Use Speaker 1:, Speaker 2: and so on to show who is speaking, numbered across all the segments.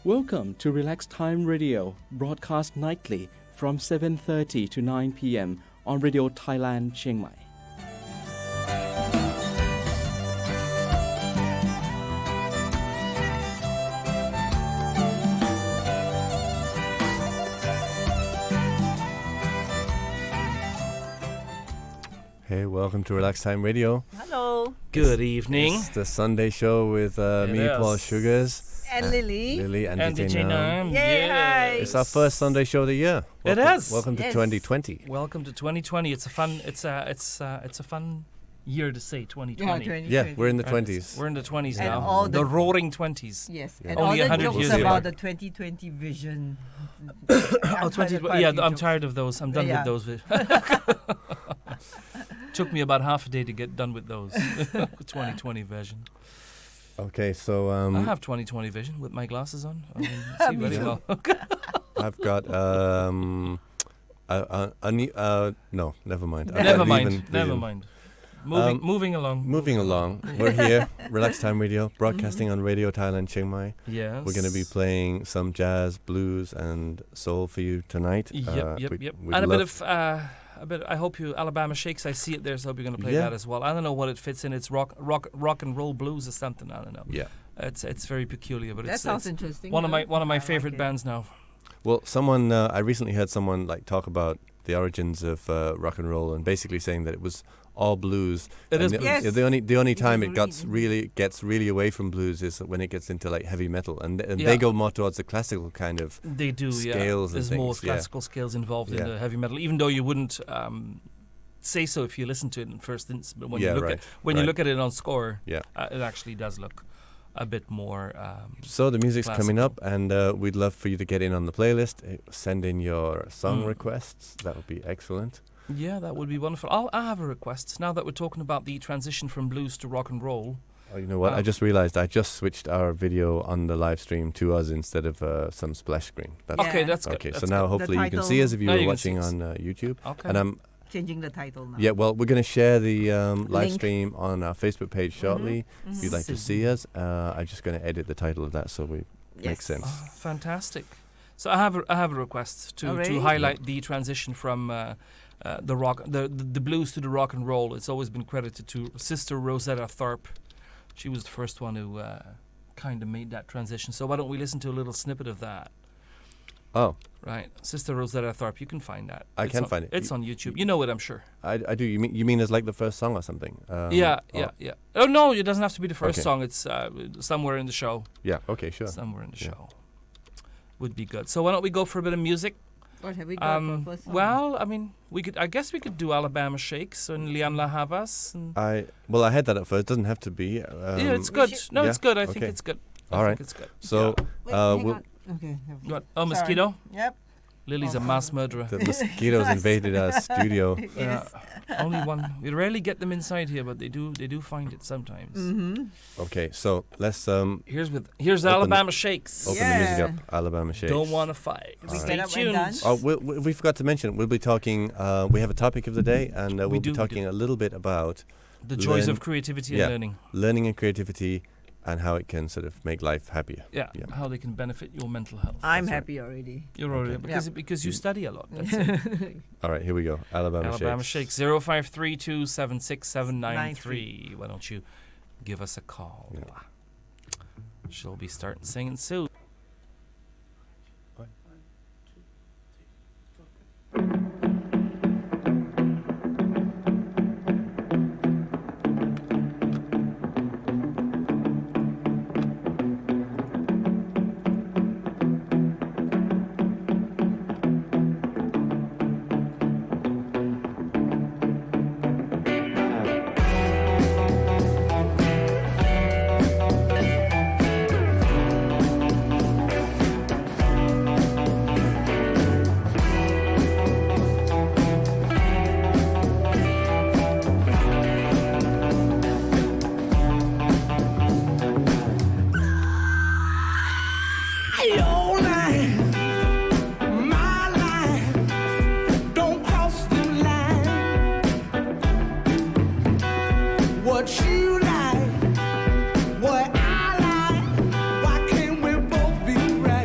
Speaker 1: Welcome to Relax Time Radio, broadcast nightly from 7:30 to 9 p.m. on Radio Thailand, Chiang Mai.
Speaker 2: Hey, welcome to Relax Time Radio.
Speaker 3: Hello.
Speaker 4: Good evening.
Speaker 2: It's the Sunday show with me, Paul Sugars.
Speaker 3: And LiLi.
Speaker 2: LiLi and
Speaker 4: DJ Nuhm.
Speaker 3: Yay, hi.
Speaker 2: It's our first Sunday show of the year.
Speaker 4: It is.
Speaker 2: Welcome to
Speaker 3: Yes.
Speaker 2: 2020.
Speaker 4: Welcome to 2020. It's a fun year to say 2020.
Speaker 2: Yeah, we're in the
Speaker 4: Right.
Speaker 2: 20s.
Speaker 4: We're in the 20s
Speaker 3: And
Speaker 4: now.
Speaker 3: all
Speaker 4: The
Speaker 3: the-
Speaker 4: roaring 20s.
Speaker 3: Yes,
Speaker 2: Yeah.
Speaker 3: and
Speaker 4: Only
Speaker 3: all the
Speaker 4: 100
Speaker 3: jokes
Speaker 4: years
Speaker 3: about
Speaker 4: later.
Speaker 3: the 2020 vision.
Speaker 4: Oh, 20. Yeah, I'm tired of those. I'm done
Speaker 3: Yeah.
Speaker 4: with those. Took me about half a day to get done with those. 2020 vision.
Speaker 2: Okay, so
Speaker 4: I have 2020 vision with my glasses on. I see very well.
Speaker 2: I've got no, never mind. I've got
Speaker 4: Never
Speaker 2: an
Speaker 4: mind.
Speaker 2: even
Speaker 4: Never
Speaker 2: vision.
Speaker 4: mind. Moving along.
Speaker 2: Moving along, we're here, Relax Time Radio, broadcasting on Radio Thailand, Chiang Mai.
Speaker 4: Yes.
Speaker 2: We're going to be playing some jazz, blues, and soul for you tonight.
Speaker 4: Yep.
Speaker 2: we'd
Speaker 4: And
Speaker 2: love-
Speaker 4: a bit. I hope you Alabama Shakes. I see it there, so I hope you're going to play
Speaker 2: Yeah.
Speaker 4: that as well. I don't know what it fits in. It's rock and roll blues or something. I don't know.
Speaker 2: Yeah.
Speaker 4: It's very peculiar, but
Speaker 3: That sounds
Speaker 4: it's
Speaker 3: interesting.
Speaker 4: one of my
Speaker 3: I like
Speaker 4: favorite
Speaker 3: it.
Speaker 4: bands now.
Speaker 2: Well, I recently heard someone talk about the origins of rock and roll, and basically saying that it was all blues.
Speaker 4: It
Speaker 2: And
Speaker 4: is
Speaker 2: the,
Speaker 4: blues.
Speaker 3: Yes.
Speaker 2: the only time it
Speaker 3: Usually.
Speaker 2: gets really away from blues is when it gets into heavy metal, and
Speaker 4: Yeah.
Speaker 2: they go more towards the classical kind of.
Speaker 4: They do, yeah.
Speaker 2: Scales and
Speaker 4: There's more
Speaker 2: things, yeah.
Speaker 4: classical scales involved in
Speaker 2: Yeah.
Speaker 4: the heavy metal, even though you wouldn't say so if you listen to it in first instance. But when
Speaker 2: Yeah,
Speaker 4: you look
Speaker 2: right,
Speaker 4: at you
Speaker 2: right.
Speaker 4: look at it on score,
Speaker 2: Yeah.
Speaker 4: it actually does look a bit more.
Speaker 2: So the music's coming
Speaker 4: classical.
Speaker 2: up, and we'd love for you to get in on the playlist. Send in your song
Speaker 4: Mm.
Speaker 2: requests. That would be excellent.
Speaker 4: Yeah, that would be wonderful. I have a request. Now that we're talking about the transition from blues to rock and roll.
Speaker 2: Oh, you know what? I just realized I just switched our video on the live stream to us instead of some splash screen. That's
Speaker 3: Yeah.
Speaker 4: Okay, that's good.
Speaker 2: okay.
Speaker 4: That's
Speaker 2: So now
Speaker 4: good.
Speaker 2: hopefully you can
Speaker 3: title-
Speaker 2: see us if you
Speaker 4: Now
Speaker 2: were
Speaker 4: you can see
Speaker 2: watching
Speaker 4: us.
Speaker 2: on YouTube.
Speaker 4: Okay.
Speaker 2: And I'm
Speaker 3: Changing the title now.
Speaker 2: yeah. Well, we're going to share the live
Speaker 3: Link.
Speaker 2: stream on our Facebook page shortly. If you'd like to see us, I'm just going to edit the title of that so we makes sense.
Speaker 4: Oh, fantastic. So I have a request to
Speaker 3: Alright.
Speaker 4: highlight the transition from the rock, the blues to the rock and roll. It's always been credited to Sister Rosetta Tharpe. She was the first one who kind of made that transition. So why don't we listen to a little snippet of that?
Speaker 2: Oh,
Speaker 4: Right, Sister Rosetta Tharpe. You can find that.
Speaker 2: I
Speaker 4: It's
Speaker 2: can
Speaker 4: on-
Speaker 2: find it.
Speaker 4: It's on YouTube. You know it, I'm sure.
Speaker 2: I do. You mean as like the first song or something?
Speaker 4: Yeah. Oh no, it doesn't have to be the first
Speaker 2: Okay.
Speaker 4: song. It's somewhere in the show.
Speaker 2: Yeah. Okay. Sure.
Speaker 4: Somewhere in the
Speaker 2: Yeah.
Speaker 4: show would be good. So why don't we go for a bit of music?
Speaker 3: What have we got for first song?
Speaker 4: Well, I mean, I guess we could do Alabama Shakes and Lian La Havas. And
Speaker 2: I had that at first. It doesn't have to be.
Speaker 4: yeah, it's good.
Speaker 3: should-
Speaker 4: No, it's
Speaker 2: yeah,
Speaker 4: good. I think
Speaker 2: okay.
Speaker 4: it's good.
Speaker 2: All
Speaker 4: I
Speaker 2: right.
Speaker 4: think it's good.
Speaker 2: So
Speaker 3: Wait, hang
Speaker 2: we'll,
Speaker 3: on. Okay.
Speaker 4: What? Oh,
Speaker 3: Sorry.
Speaker 4: mosquito.
Speaker 3: Yep.
Speaker 4: Lily's a
Speaker 3: Oh.
Speaker 4: mass murderer.
Speaker 2: the mosquitoes invaded our studio.
Speaker 4: Yeah, only one. We rarely get them inside here, but they do find it sometimes.
Speaker 3: Mm-hmm.
Speaker 2: Okay, so let's
Speaker 4: Here's Alabama Shakes.
Speaker 2: open the music up. Alabama Shakes.
Speaker 4: Don't want to fight.
Speaker 3: We
Speaker 4: Stay
Speaker 3: get up when done.
Speaker 4: tuned.
Speaker 2: Oh, we forgot to mention. We'll be talking. We have a topic of the day, and we'll
Speaker 4: We
Speaker 2: be
Speaker 4: do.
Speaker 2: talking a little bit about
Speaker 4: The joys
Speaker 2: learn-
Speaker 4: of creativity
Speaker 2: yeah.
Speaker 4: and learning.
Speaker 2: learning and creativity, and how it can sort of make life happier.
Speaker 4: Yeah,
Speaker 2: Yeah.
Speaker 4: how they can benefit your mental health.
Speaker 3: I'm
Speaker 2: That's right.
Speaker 3: happy already.
Speaker 4: You're already
Speaker 2: Okay.
Speaker 4: because you study a lot. That's it.
Speaker 2: All right, here we go. Alabama
Speaker 4: Alabama
Speaker 2: Shakes.
Speaker 4: Shakes 0532767993. Why don't you give us a call?
Speaker 2: Yeah.
Speaker 4: She'll be starting singing soon.
Speaker 5: Your life, my life, don't cross the line. What you like, what I like, why can't we both be right?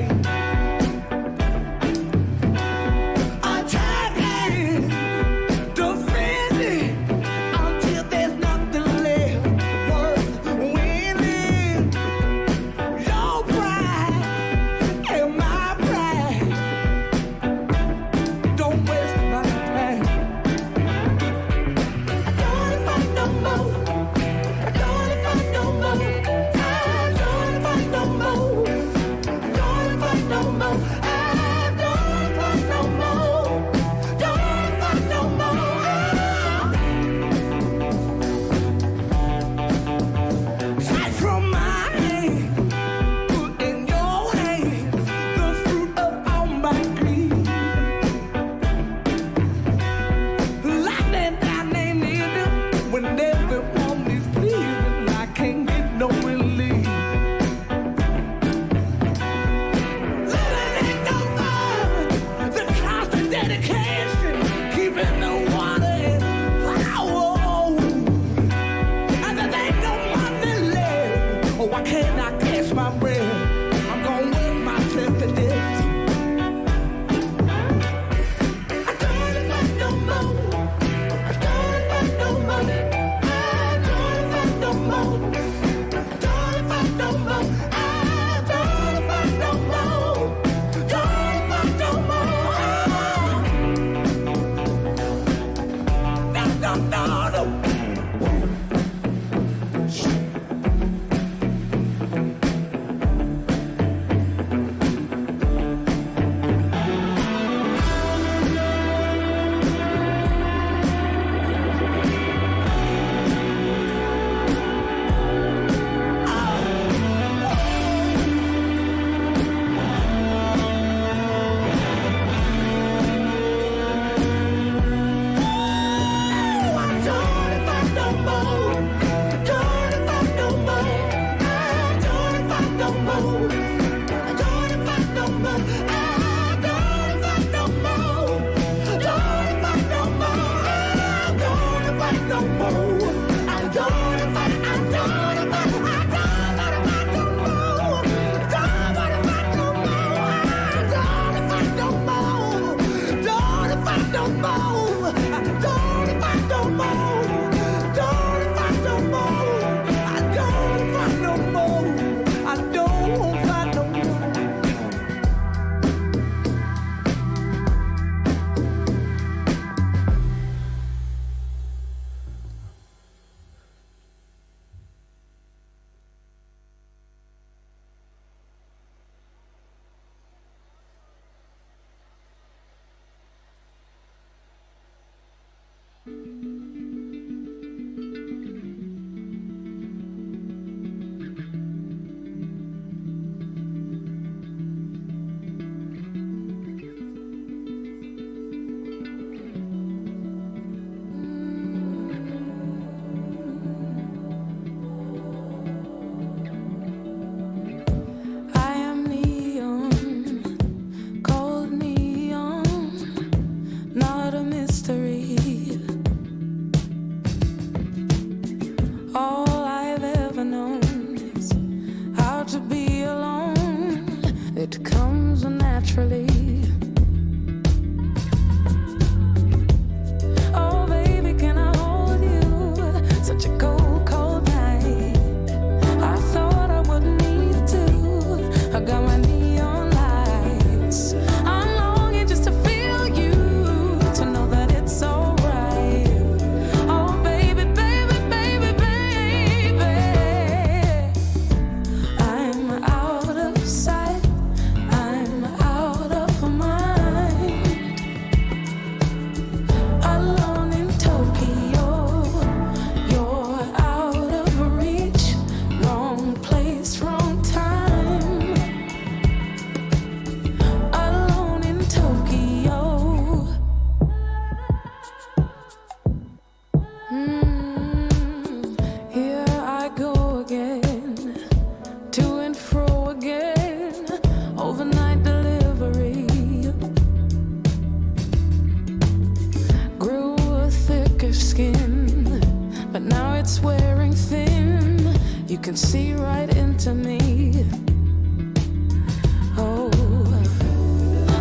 Speaker 6: can see right into me. Oh,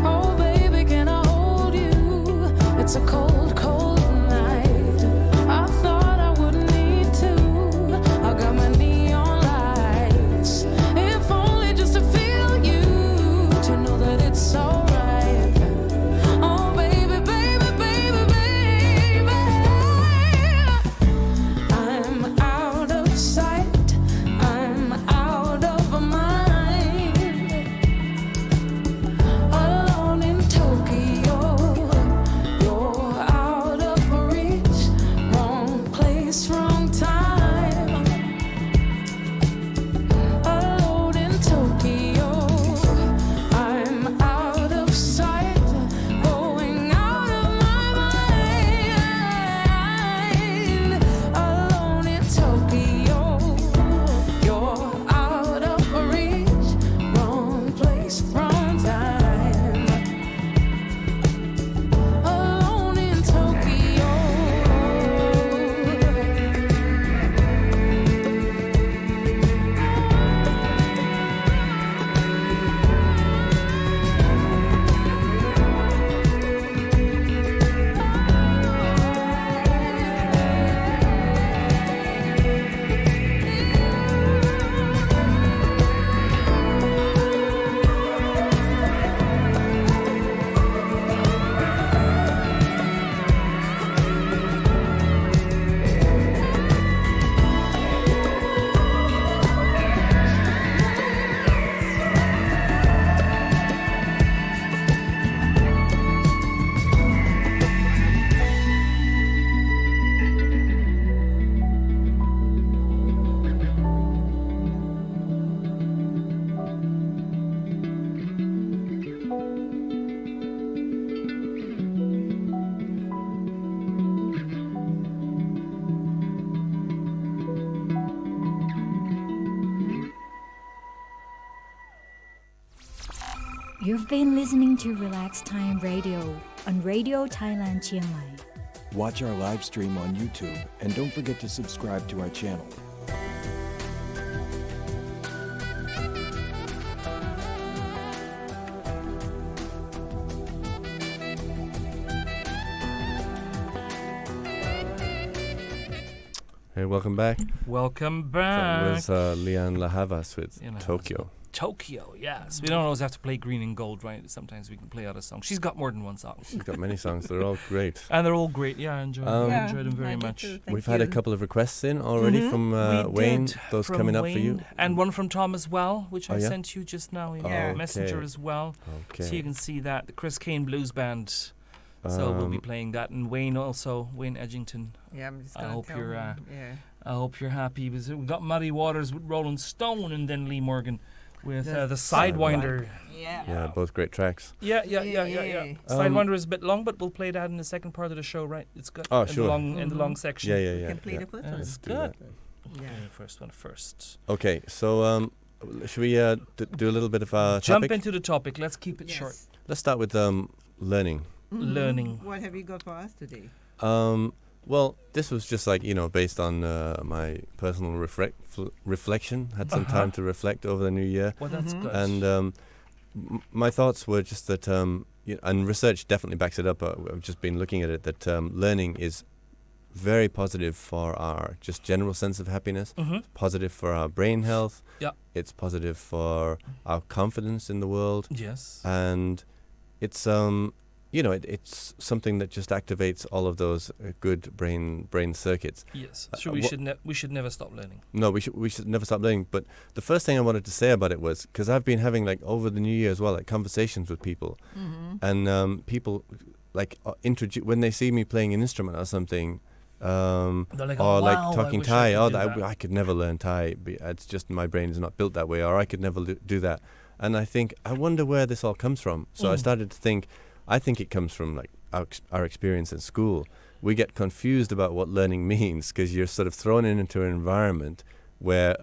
Speaker 6: oh, baby, can I hold you? It's a cold, cold night. I thought I wouldn't need to. I got my neon lights. If only just to feel you, to know that it's alright. Oh, baby, baby, baby, baby. I'm out of sight. I'm out of mind. Alone in Tokyo. You're
Speaker 7: You've been listening to Relax Time Radio on Radio Thailand Chiang Mai.
Speaker 8: Watch our live stream on YouTube and don't forget to subscribe to our channel.
Speaker 2: Hey, welcome back.
Speaker 4: Welcome
Speaker 2: That
Speaker 4: back.
Speaker 2: was Leanne Lahavas with
Speaker 4: You know,
Speaker 2: Tokyo.
Speaker 4: Tokyo, yes. We don't always have to play Green and Gold, right? Sometimes we can play other songs. She's got more than one song.
Speaker 2: She's got many songs. They're all great.
Speaker 4: And they're all great. Yeah, I enjoy them very
Speaker 3: I did
Speaker 4: much.
Speaker 3: too.
Speaker 2: We've
Speaker 3: Thank
Speaker 2: had a
Speaker 3: you.
Speaker 2: couple of requests in already
Speaker 4: Mhm.
Speaker 2: from
Speaker 4: We
Speaker 2: Wayne.
Speaker 4: did,
Speaker 2: Those
Speaker 4: from
Speaker 2: coming up for you.
Speaker 4: Wayne, and one from Tom as well, which
Speaker 2: Oh,
Speaker 4: I
Speaker 2: yeah?
Speaker 4: sent you just now in
Speaker 3: Yeah.
Speaker 4: Messenger
Speaker 2: Okay.
Speaker 4: as well.
Speaker 2: Okay.
Speaker 4: So you can see that. The Chris Kane Blues Band. So we'll be playing that. And Wayne also, Wayne Edgington.
Speaker 3: Yeah, I'm just
Speaker 4: I
Speaker 3: gonna
Speaker 4: hope
Speaker 3: tell
Speaker 4: you're,
Speaker 3: him, yeah.
Speaker 4: I hope you're happy. Because we got Muddy Waters with Rolling Stone and then Lee Morgan with the Sidewinder.
Speaker 3: Yeah.
Speaker 2: Yeah, both great tracks.
Speaker 4: Yeah.
Speaker 3: Yeah.
Speaker 4: Sidewinder is a bit long, but we'll play that in the second part of the show, right? It's good.
Speaker 2: Oh,
Speaker 4: in
Speaker 2: sure.
Speaker 4: In the long section.
Speaker 2: Yeah,
Speaker 3: You can play the first one.
Speaker 4: That's
Speaker 2: do
Speaker 4: good.
Speaker 2: that.
Speaker 3: Yeah.
Speaker 4: The first one first.
Speaker 2: Okay, so should we do a little bit of
Speaker 4: Jump
Speaker 2: topic?
Speaker 4: into the topic. Let's keep it
Speaker 3: Yes.
Speaker 4: short.
Speaker 2: Let's start with learning.
Speaker 4: Learning.
Speaker 3: What have you got for us today?
Speaker 2: Well, this was just like, based on my personal reflection. Had some time to reflect over the new year.
Speaker 4: Well, that's good.
Speaker 2: And my thoughts were just that, and research definitely backs it up. I've just been looking at it, that learning is very positive for our just general sense of happiness, positive for our brain health.
Speaker 4: Yeah.
Speaker 2: It's positive for our confidence in the world.
Speaker 4: Yes.
Speaker 2: And it's it's something that just activates all of those good brain circuits.
Speaker 4: Yes. So we should never stop learning.
Speaker 2: No, we should never stop learning. But the first thing I wanted to say about it was, because I've been having, like, over the new year as well, like, conversations with people, and people like when they see me playing an instrument or something,
Speaker 4: They're like,
Speaker 2: or
Speaker 4: "Oh,
Speaker 2: like
Speaker 4: wow,
Speaker 2: talking
Speaker 4: I wish
Speaker 2: Thai.
Speaker 4: I could do that."
Speaker 2: I could never learn Thai. It's just my brain is not built that way, or I could never do that. And I think, I wonder where this all comes from. So I started to think, I think it comes from, like, our experience in school. We get confused about what learning means because you're sort of thrown into an environment where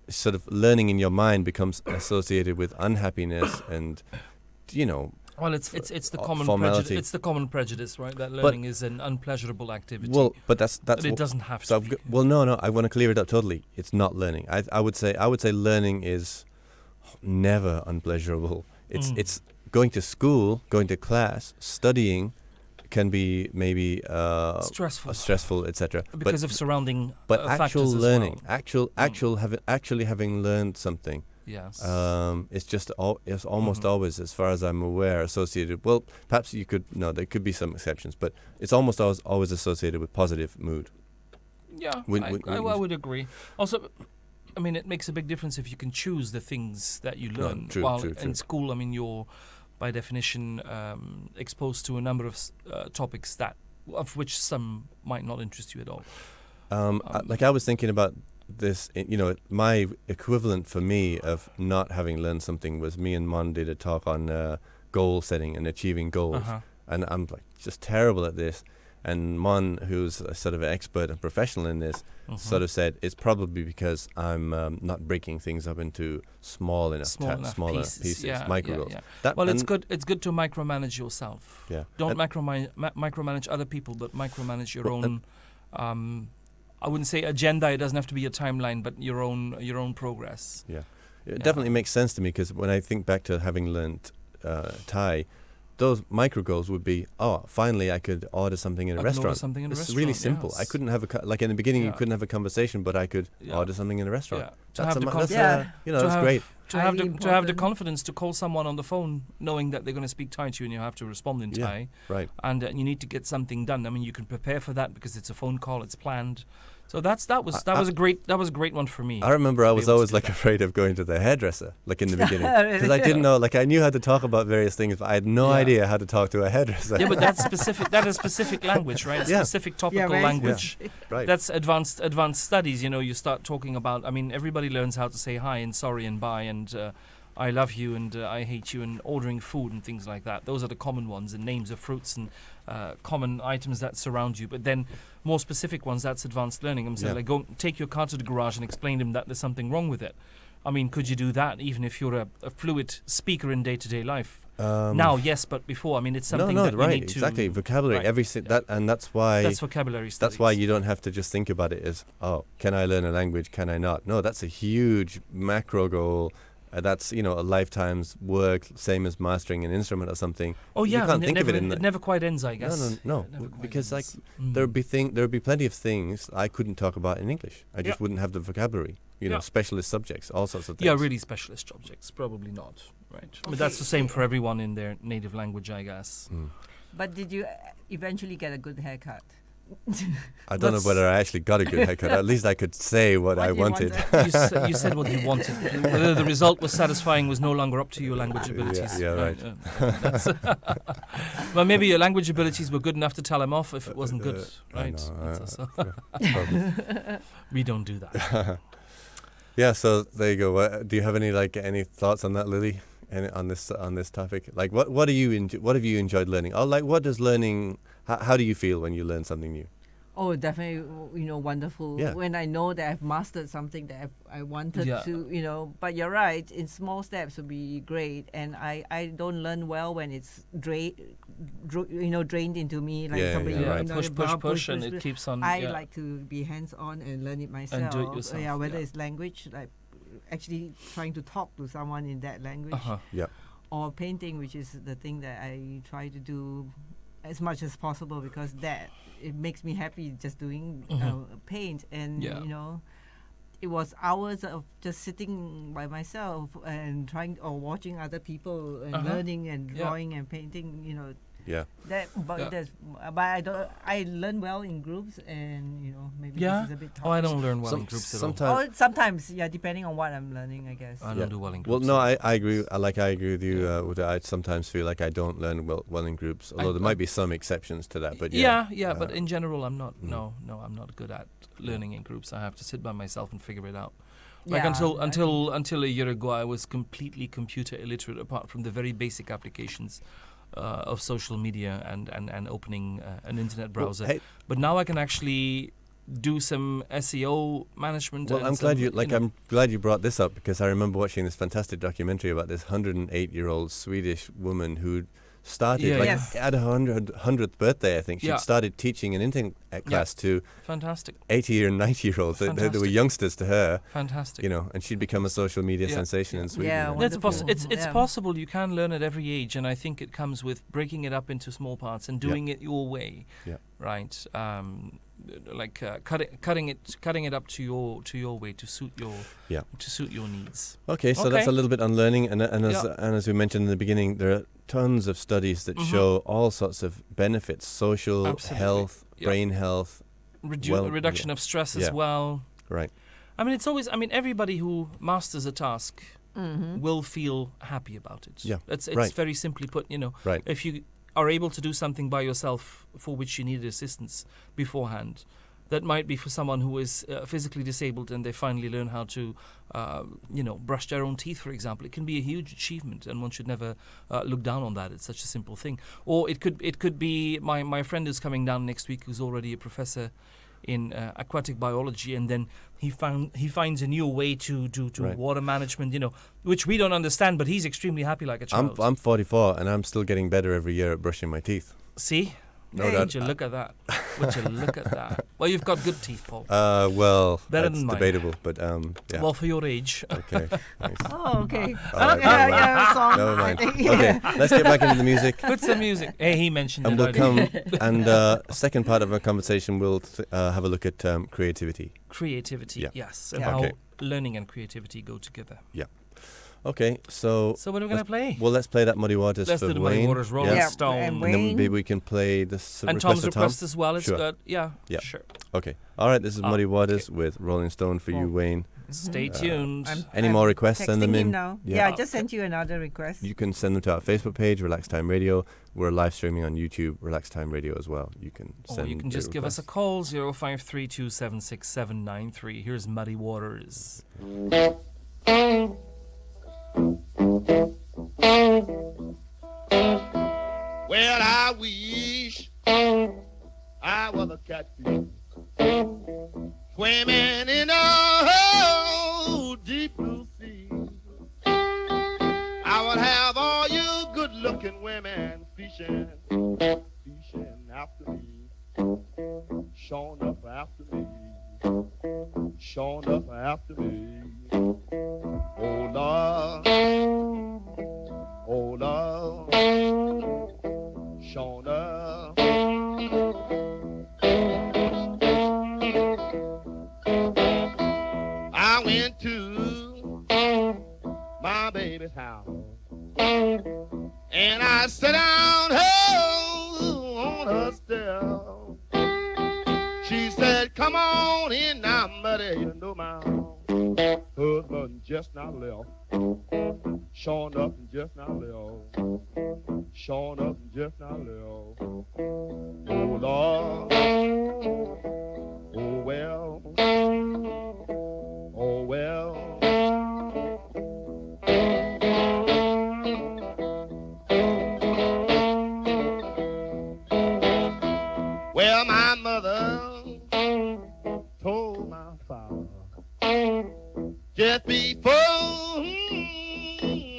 Speaker 2: sort of learning in your mind becomes associated with unhappiness and,
Speaker 4: Well, it's the common
Speaker 2: formality.
Speaker 4: prejudice. It's the common prejudice, right? That learning is an unpleasurable activity.
Speaker 2: Well, but that's
Speaker 4: but it doesn't have
Speaker 2: so
Speaker 4: to be.
Speaker 2: well, no, I want to clear it up totally. It's not learning. I would say learning is never unpleasurable. It's going to school, going to class, studying can be maybe stressful, etc.
Speaker 4: Because of surrounding
Speaker 2: but
Speaker 4: factors
Speaker 2: actual
Speaker 4: as
Speaker 2: learning,
Speaker 4: well.
Speaker 2: actually having learned something.
Speaker 4: Yes.
Speaker 2: It's just it's almost always, as far as I'm aware, associated. Well, perhaps there could be some exceptions, but it's almost always associated with positive mood.
Speaker 4: Yeah, I would agree. Also, I mean, it makes a big difference if you can choose the things that you learn.
Speaker 2: True.
Speaker 4: In school, I mean, you're by definition exposed to a number of topics of which some might not interest you at all.
Speaker 2: I was thinking about this, my equivalent for me of not having learned something was me and Mon did a talk on goal setting and achieving goals. And I'm like just terrible at this. And Mon, who's a sort of an expert and professional in this, sort of said it's probably because I'm not breaking things up into smaller pieces, micro goals.
Speaker 4: Yeah. Well, it's good. It's good to micromanage yourself.
Speaker 2: Yeah.
Speaker 4: Don't micromanage other people, but micromanage your own. I wouldn't say agenda. It doesn't have to be a timeline, but your own progress.
Speaker 2: Yeah, it definitely makes sense to me, because when I think back to having learned Thai, those micro goals would be, finally I could order something in a restaurant. It's really simple.
Speaker 4: Yes.
Speaker 2: I couldn't have like in the beginning you couldn't have a conversation, but I could order something in a restaurant.
Speaker 4: Yeah.
Speaker 2: That's great.
Speaker 4: To have the confidence to call someone on the phone, knowing that they're going to speak Thai to you and you have to respond in Thai,
Speaker 2: right?
Speaker 4: And you need to get something done. I mean, you can prepare for that because it's a phone call, it's planned. So that was a great one for me.
Speaker 2: I remember I was always like afraid of going to the hairdresser, like in the beginning, because I didn't know. Like I knew how to talk about various things, but I had no idea how to talk to a hairdresser.
Speaker 4: Yeah, but that's specific. That is specific language, right? Specific topical language.
Speaker 2: Yeah. Right.
Speaker 4: That's advanced studies. You start talking about. I mean, everybody learns how to say hi and sorry and bye and I love you and I hate you and ordering food and things like that. Those are the common ones, and names of fruits and common items that surround you. But then more specific ones, that's advanced learning. I'm saying, like, go take your car to the garage and explain to them that there's something wrong with it. I mean, could you do that even if you're a fluid speaker in day-to-day life?
Speaker 2: Um,
Speaker 4: Now, yes, but before, I mean, it's something
Speaker 2: no,
Speaker 4: that
Speaker 2: right,
Speaker 4: you need to...
Speaker 2: exactly. Vocabulary,
Speaker 4: Right,
Speaker 2: that's why
Speaker 4: That's vocabulary studies.
Speaker 2: that's why you don't have to just think about it as, oh, can I learn a language? Can I not? No, that's a huge macro goal. That's a lifetime's work, same as mastering an instrument or something.
Speaker 4: Oh yeah,
Speaker 2: you can't think of it
Speaker 4: it never quite ends, I guess.
Speaker 2: No, because there would be plenty of things I couldn't talk about in English. I just wouldn't have the vocabulary. Specialist subjects, all sorts of things.
Speaker 4: Yeah, really specialist subjects, probably not. Right, but that's the same for everyone in their native language, I guess.
Speaker 3: But did you eventually get a good haircut?
Speaker 2: I don't know whether I actually got a good haircut. At least I could say what I
Speaker 3: you
Speaker 2: wanted.
Speaker 4: You said what you wanted. Whether the result was satisfying was no longer up to your language abilities.
Speaker 2: Yeah, right.
Speaker 4: That's well, maybe your language abilities were good enough to tell him off if it wasn't good, right? We don't do that.
Speaker 2: Yeah, so there you go. Do you have any thoughts on that, LiLi? On this topic, like what have you enjoyed learning? Or what does learning? How do you feel when you learn something new?
Speaker 3: Oh, definitely, wonderful.
Speaker 2: Yeah.
Speaker 3: When I know that I've mastered something that I wanted to, but you're right, in small steps would be great. And I don't learn well when it's drained into me, like somebody
Speaker 2: right.
Speaker 4: Push, and it keeps on.
Speaker 3: I like to be hands-on and learn it myself.
Speaker 4: And do it yourself.
Speaker 3: Whether it's language, like actually trying to talk to someone in that language. Or painting, which is the thing that I try to do as much as possible, because it makes me happy just doing paint. And it was hours of just sitting by myself and watching other people and learning and drawing and painting. But I learn well in groups, and maybe this is a bit tough.
Speaker 4: Oh, I don't learn well in groups at all.
Speaker 3: Sometimes, depending on what I'm learning, I guess.
Speaker 4: I don't do well in
Speaker 2: Well,
Speaker 4: groups.
Speaker 2: no, I agree. I agree with you. I sometimes feel like I don't learn well in groups, although there might be some exceptions to that. But
Speaker 4: but in general, I'm not. No, I'm not good at learning in groups. I have to sit by myself and figure it out. Until a year ago, I was completely computer illiterate, apart from the very basic applications of social media and opening an internet browser. But now I can actually do some SEO management.
Speaker 2: Well, I'm glad you brought this up, because I remember watching this fantastic documentary about this 108-year-old Swedish woman who started at her 100th birthday, I think. She started teaching an internet class to
Speaker 4: fantastic
Speaker 2: 80 or 90-year-olds. They were youngsters to her.
Speaker 4: Fantastic.
Speaker 2: And she'd become a social media sensation in Sweden.
Speaker 3: Yeah,
Speaker 4: it's possible. You can learn at every age, and I think it comes with breaking it up into small parts and doing it your way. Yeah. Right. Cutting it up to your way to suit your needs.
Speaker 2: Okay, so that's a little bit on learning, and as we mentioned in the beginning, there are tons of studies that show all sorts of benefits: social, health, brain health,
Speaker 4: reduction of stress as well.
Speaker 2: Right.
Speaker 4: I mean, it's always. I mean, everybody who masters a task will feel happy about it.
Speaker 2: Yeah.
Speaker 4: It's very simply put.
Speaker 2: Right.
Speaker 4: If you are able to do something by yourself for which you needed assistance beforehand, that might be for someone who is physically disabled and they finally learn how to, brush their own teeth, for example. It can be a huge achievement, and one should never look down on that. It's such a simple thing. Or it could be my friend who's coming down next week, who's already a professor in aquatic biology, and then he finds a new way to water management, which we don't understand, but he's extremely happy like a child.
Speaker 2: I'm 44 and I'm still getting better every year at brushing my teeth.
Speaker 4: See?
Speaker 2: No doubt.
Speaker 4: Would you look at that? Would you look at that? Well, you've got good teeth, Paul.
Speaker 2: Well,
Speaker 4: better
Speaker 2: that's
Speaker 4: than mine.
Speaker 2: debatable, but yeah.
Speaker 4: Well, for your age.
Speaker 2: Okay. Nice.
Speaker 3: Oh, okay.
Speaker 2: Right,
Speaker 3: Song.
Speaker 2: never mind. Okay, let's get back into the music.
Speaker 4: Put some music. Hey, he mentioned
Speaker 2: And
Speaker 4: it.
Speaker 2: we'll come, and second part of our conversation, we'll have a look at creativity.
Speaker 4: Creativity, yes. And
Speaker 2: Okay.
Speaker 4: how learning and creativity go together.
Speaker 2: Yeah. Okay, so
Speaker 4: what are we going to play?
Speaker 2: Well, let's play that Muddy Waters
Speaker 4: Let's
Speaker 2: for
Speaker 4: do the
Speaker 2: Wayne.
Speaker 4: Muddy Waters, Rolling Stone.
Speaker 3: And
Speaker 2: And then
Speaker 3: Wayne.
Speaker 2: maybe we can play this
Speaker 4: And
Speaker 2: request
Speaker 4: Tom's
Speaker 2: of Tom.
Speaker 4: request as well. It's
Speaker 2: Sure.
Speaker 4: good. Yeah,
Speaker 2: Yeah.
Speaker 4: sure.
Speaker 2: Okay. All right, this is Muddy Waters with Rolling Stone for you, Wayne.
Speaker 4: Stay tuned.
Speaker 2: Any more requests, send them
Speaker 3: texting
Speaker 2: in.
Speaker 3: him now.
Speaker 2: Yeah.
Speaker 3: I just sent you another request.
Speaker 2: You can send them to our Facebook page, Relax Time Radio. We're live streaming on YouTube, Relax Time Radio as well. You can
Speaker 4: Or
Speaker 2: send
Speaker 4: you can
Speaker 2: your
Speaker 4: just give us a
Speaker 2: requests.
Speaker 4: call, 0532767793. Here's Muddy Waters.
Speaker 5: Well, I wish I was a catfish swimming in a old deep blue sea. I would have all you good-looking women fishing after me, showing up after me, showing up after me. Oh Lord, oh Lord, showing up. I went to my baby's house and I sat down on her step. She said, come on in now, buddy, you know my husband just now left. Showing up and just now left. Showing up and just now left. Oh Lord, oh well, oh well. Well, my mother told my father just before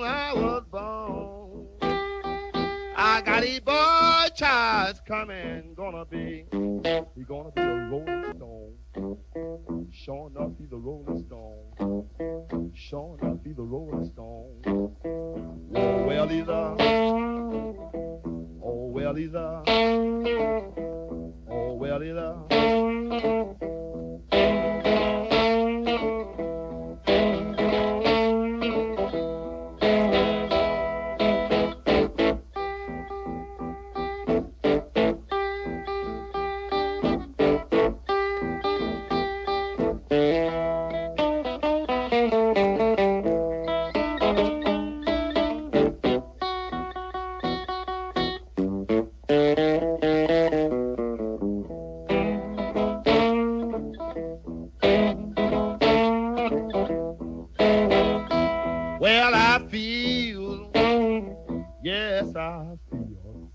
Speaker 5: I was born, I got a boy child coming, he gonna be a rolling stone. Sure enough, he's a rolling stone. Sure enough, he's a rolling stone. Oh, well, he's a, oh, well, he's a, oh, well, he's a. Well, I feel, yes, I feel,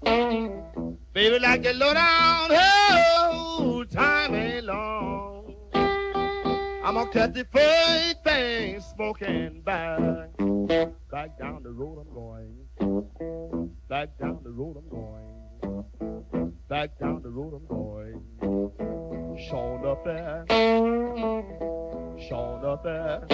Speaker 5: baby, like the low down, oh, time ain't long. I'm gonna cut the first thing smoking back down the road I'm going, back down the road I'm going, back down the road I'm going. Showing up there, showing up there.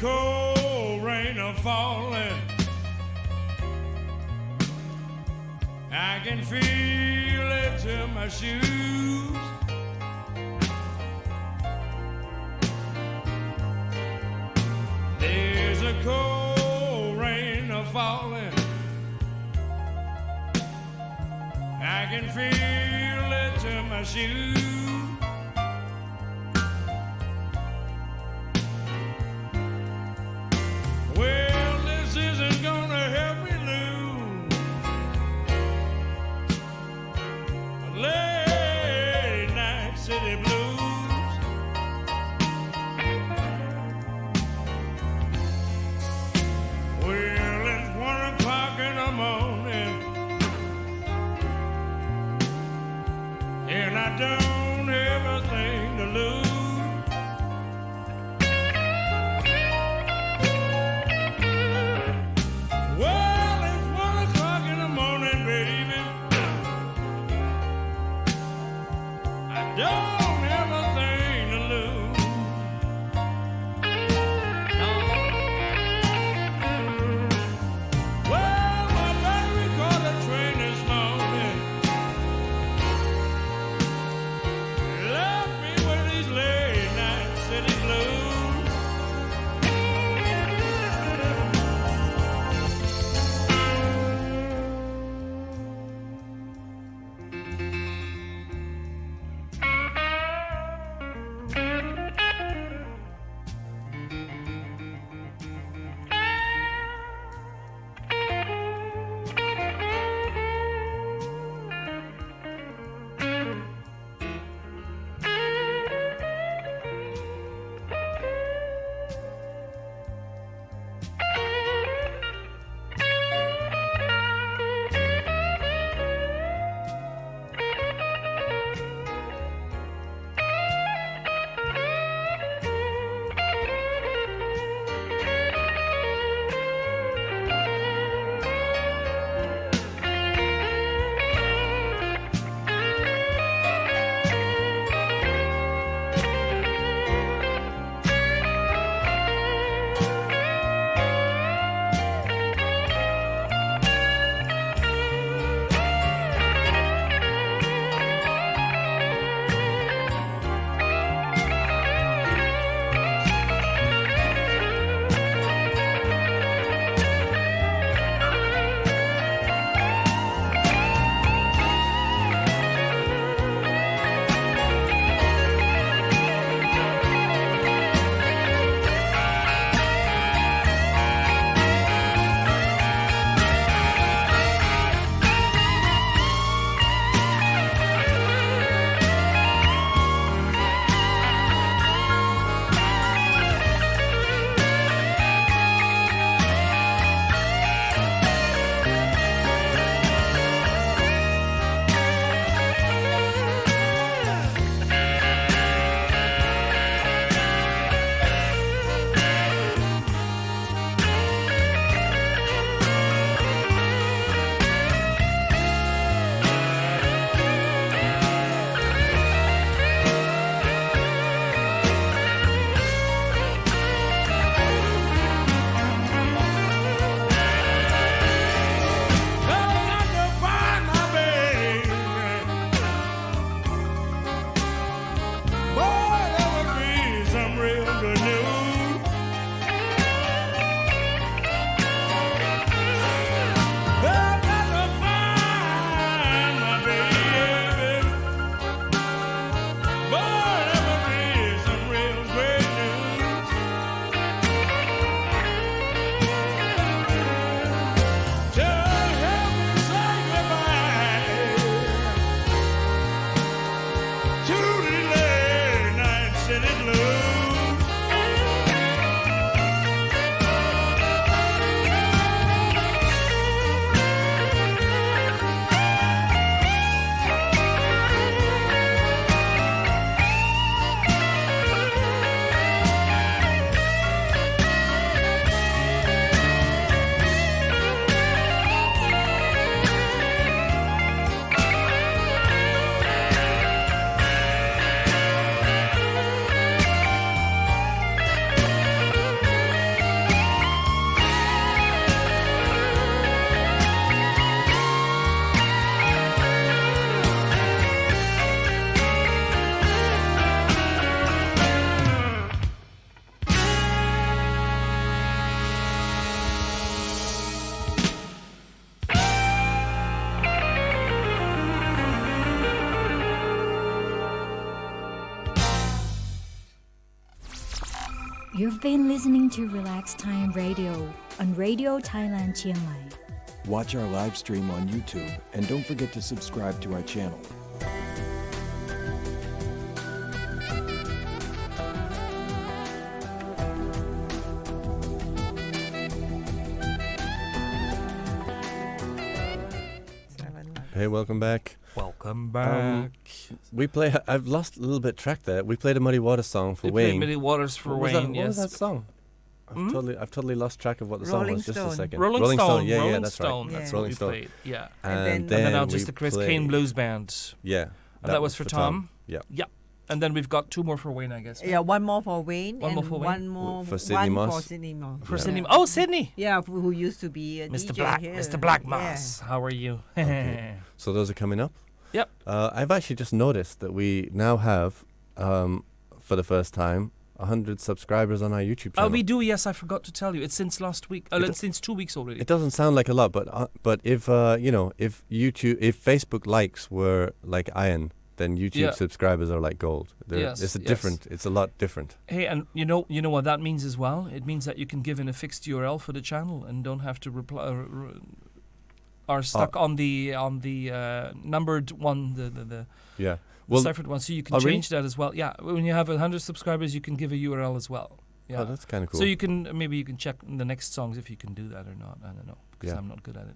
Speaker 9: Cold rain a falling, I can feel it to my shoes. There's a cold rain a falling, I can feel it to my shoes. And I don't
Speaker 7: You've been listening to Relax Time Radio on Radio Thailand Chiang Mai.
Speaker 8: Watch our live stream on YouTube and don't forget to subscribe to our channel.
Speaker 2: Hey, welcome back.
Speaker 4: Welcome back.
Speaker 2: I've lost a little bit track there. We played a Muddy Waters song for
Speaker 4: We
Speaker 2: Wayne.
Speaker 4: played Muddy Waters for
Speaker 2: What
Speaker 4: Wayne.
Speaker 2: was that
Speaker 4: Yes.
Speaker 2: song? I've totally lost track of what the
Speaker 3: Rolling
Speaker 2: song was. Just a
Speaker 3: Stone.
Speaker 2: second.
Speaker 4: Rolling Stone.
Speaker 2: Yeah,
Speaker 4: Rolling
Speaker 2: that's
Speaker 4: Stone.
Speaker 2: right.
Speaker 3: Yeah.
Speaker 4: That's
Speaker 2: Rolling
Speaker 4: what we
Speaker 2: Stone.
Speaker 4: played. Yeah.
Speaker 3: And
Speaker 4: And then now
Speaker 2: we
Speaker 4: just the Chris
Speaker 2: played-
Speaker 4: Kane Blues Band.
Speaker 2: Yeah.
Speaker 4: And that was for Tom.
Speaker 2: Yeah.
Speaker 4: Yeah. And then we've got two more for Wayne, I guess. right?
Speaker 3: Yeah, one more for Wayne.
Speaker 4: One
Speaker 3: and
Speaker 4: more for Wayne.
Speaker 3: One more
Speaker 2: For Sydney
Speaker 3: one
Speaker 2: Moss.
Speaker 3: for Sydney Moss.
Speaker 4: For
Speaker 2: Yeah.
Speaker 4: Sydney. Oh, Sydney.
Speaker 3: Yeah, who used to be a
Speaker 4: Mr.
Speaker 3: DJ
Speaker 4: Black.
Speaker 3: here.
Speaker 4: Mr. Black Moss. How are you?
Speaker 2: Okay. So those are coming up?
Speaker 4: Yep.
Speaker 2: I've actually just noticed that we now have, for the first time, 100 subscribers on our YouTube channel.
Speaker 4: Oh, we do. Yes, I forgot to tell you. It's since last week. Since 2 weeks already.
Speaker 2: It doesn't sound like a lot, but if if Facebook likes were like iron, then YouTube subscribers are like gold.
Speaker 4: Yes,
Speaker 2: It's a lot different.
Speaker 4: Hey, and you know what that means as well? It means that you can give in a fixed URL for the channel and don't have to reply are stuck on the numbered one, the
Speaker 2: Yeah.
Speaker 4: ciphered one. So you can change that as well. Yeah, when you have 100 subscribers, you can give a URL as well. Yeah.
Speaker 2: Oh, that's kind of cool.
Speaker 4: So you can maybe you can check in the next songs if you can do that or not. I don't know because I'm not good at it.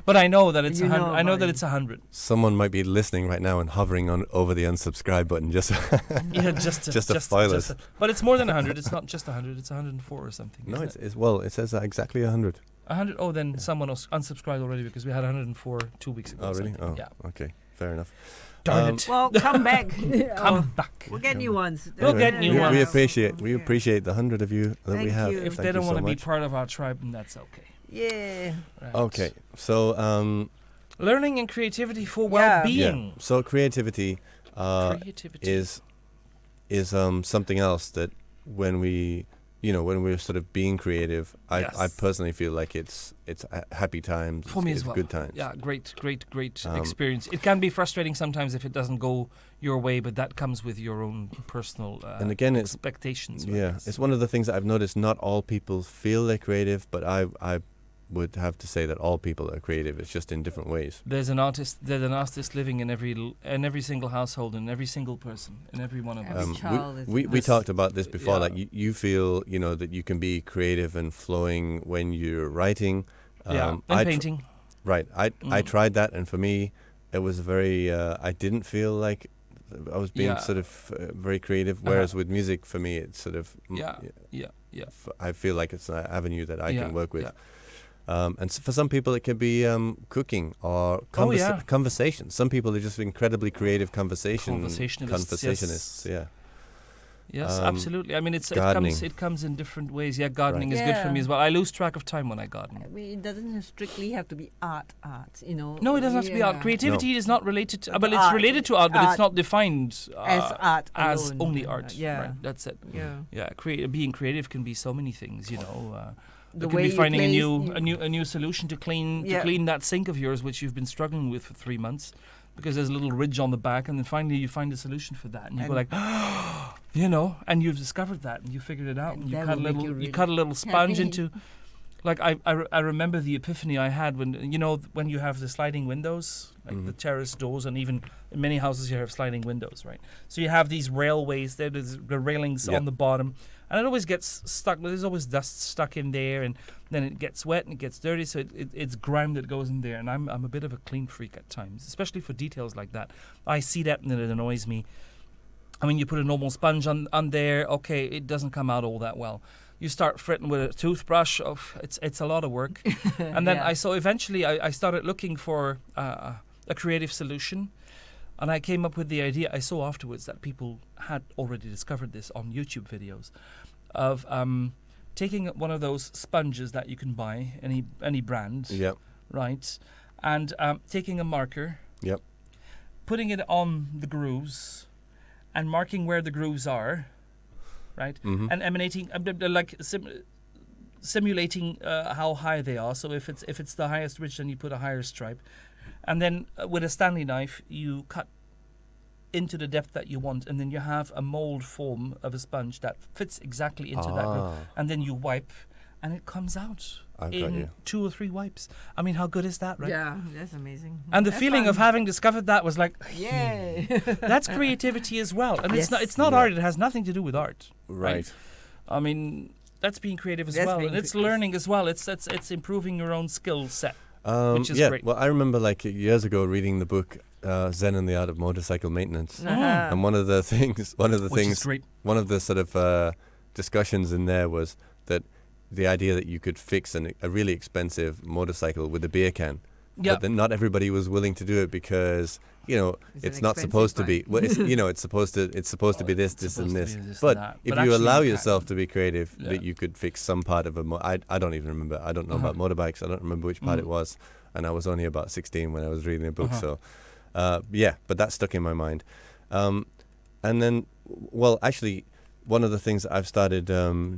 Speaker 4: But I know that it's 100. I know that it's 100.
Speaker 2: Someone might be listening right now and hovering over the unsubscribe button just to foil us.
Speaker 4: But it's more than 100. It's not just 100. It's 104 or something.
Speaker 2: No, it says exactly 100.
Speaker 4: 100. Oh, then someone else unsubscribed already because we had 104 2 weeks ago.
Speaker 2: Oh, really?
Speaker 4: Oh, yeah.
Speaker 2: Okay, fair enough.
Speaker 4: Darn it.
Speaker 3: Well, come back.
Speaker 4: Come back.
Speaker 3: We'll get new ones.
Speaker 4: We'll get new ones.
Speaker 2: We appreciate the 100 of you that we
Speaker 3: Thank
Speaker 2: have.
Speaker 3: you.
Speaker 4: If
Speaker 2: Thank
Speaker 4: they don't
Speaker 2: you
Speaker 4: want
Speaker 2: so
Speaker 4: to be
Speaker 2: much.
Speaker 4: part of our tribe, then that's okay.
Speaker 3: Yeah.
Speaker 4: Right.
Speaker 2: Okay, so
Speaker 4: Learning and creativity for
Speaker 3: Yeah.
Speaker 4: well-being.
Speaker 2: yeah. So creativity is something else that when we're sort of being creative, I personally feel like it's happy times.
Speaker 4: For me
Speaker 2: it's
Speaker 4: as well.
Speaker 2: good times.
Speaker 4: Yeah, great experience. It can be frustrating sometimes if it doesn't go your way, but that comes with your own personal
Speaker 2: And again, it's
Speaker 4: expectations.
Speaker 2: it's one of the things that I've noticed. Not all people feel they're creative, but I would have to say that all people are creative. It's just in different ways.
Speaker 4: There's an artist living in every single household, in every single person, in every one of us.
Speaker 3: Every child is
Speaker 2: we talked about this before.
Speaker 4: Yeah.
Speaker 2: Like you feel that you can be creative and flowing when you're writing.
Speaker 4: And painting.
Speaker 2: Right. I tried that, and for me, it was very. I didn't feel like I was being sort of very creative. Whereas with music, for me, it's sort of. I feel like it's an avenue that I can work with.
Speaker 4: Yeah.
Speaker 2: And for some people, it could be cooking or conversation. Some people are just incredibly creative conversationalists. Yeah.
Speaker 4: Yes, absolutely. I mean, it comes in different ways. Yeah, gardening
Speaker 2: Right.
Speaker 4: is good for me as well. I lose track of time when I garden.
Speaker 3: I mean, it doesn't strictly have to be art,
Speaker 4: No, it doesn't have to be art. Creativity is not related to. Well, it's
Speaker 3: Art.
Speaker 4: related to art, but it's
Speaker 3: Art
Speaker 4: not defined
Speaker 3: as art
Speaker 4: as
Speaker 3: alone.
Speaker 4: only art.
Speaker 3: Yeah.
Speaker 4: Right, that's it.
Speaker 3: Yeah.
Speaker 4: Being creative can be so many things.
Speaker 3: The
Speaker 4: It could
Speaker 3: way
Speaker 4: be
Speaker 3: you
Speaker 4: finding
Speaker 3: place
Speaker 4: a new solution to clean that sink of yours, which you've been struggling with for 3 months, because there's a little ridge on the back, and then finally you find a solution for that, and you go like, and you've discovered that, and you figured it out, and you cut a little sponge
Speaker 3: happy.
Speaker 4: into. Like I remember the epiphany I had when you have the sliding windows, like the terrace doors, and even in many houses you have sliding windows, right? So you have these railways, there's the railings on the bottom, and it always gets stuck. There's always dust stuck in there, and then it gets wet and it gets dirty, so it's grime that goes in there. And I'm a bit of a clean freak at times, especially for details like that. I see that and it annoys me. I mean, you put a normal sponge on there, okay, it doesn't come out all that well. You start fretting with a toothbrush. It's a lot of work. And then eventually I started looking for a creative solution, and I came up with the idea. I saw afterwards that people had already discovered this on YouTube videos of taking one of those sponges that you can buy, any brand, right, and taking a marker, putting it on the grooves, and marking where the grooves are. Right, and emanating simulating how high they are. So if it's the highest ridge, then you put a higher stripe, and then with a Stanley knife you cut into the depth that you want, and then you have a mold form of a sponge that fits exactly into that groove, and then you wipe, and it comes out in 2 or 3 wipes. I mean, how good is that, right?
Speaker 3: Yeah, that's amazing.
Speaker 4: And the
Speaker 3: That's
Speaker 4: feeling
Speaker 3: fun.
Speaker 4: of having discovered that was like,
Speaker 3: Yay!
Speaker 4: that's creativity as well. And
Speaker 3: Yes.
Speaker 4: it's not art. It has nothing to do with art.
Speaker 2: Right.
Speaker 4: I mean, that's being creative as
Speaker 3: That's
Speaker 4: well,
Speaker 3: being
Speaker 4: and it's
Speaker 3: creative.
Speaker 4: learning as well. It's improving your own skill set, which is
Speaker 2: yeah,
Speaker 4: great.
Speaker 2: well, I remember like years ago reading the book Zen and the Art of Motorcycle Maintenance,
Speaker 3: Uh-huh.
Speaker 2: and one of the
Speaker 4: Which is great.
Speaker 2: one of the sort of discussions in there was that the idea that you could fix a really expensive motorcycle with a beer can,
Speaker 4: Yeah.
Speaker 2: but then not everybody was willing to do it because
Speaker 3: It's an
Speaker 2: not supposed to be.
Speaker 3: expensive
Speaker 2: Well, it's supposed to be this, this, and
Speaker 4: supposed to
Speaker 2: this.
Speaker 4: be this and
Speaker 2: But
Speaker 4: that.
Speaker 2: if
Speaker 4: But
Speaker 2: you
Speaker 4: actually
Speaker 2: allow
Speaker 4: you
Speaker 2: yourself
Speaker 4: can't.
Speaker 2: to be creative,
Speaker 4: Yeah.
Speaker 2: that you could fix some part of I don't even remember. I don't know about motorbikes. I don't remember which part it was, and I was only about 16 when I was reading the book. So, yeah, but that stuck in my mind. And then, well, actually, one of the things that I've started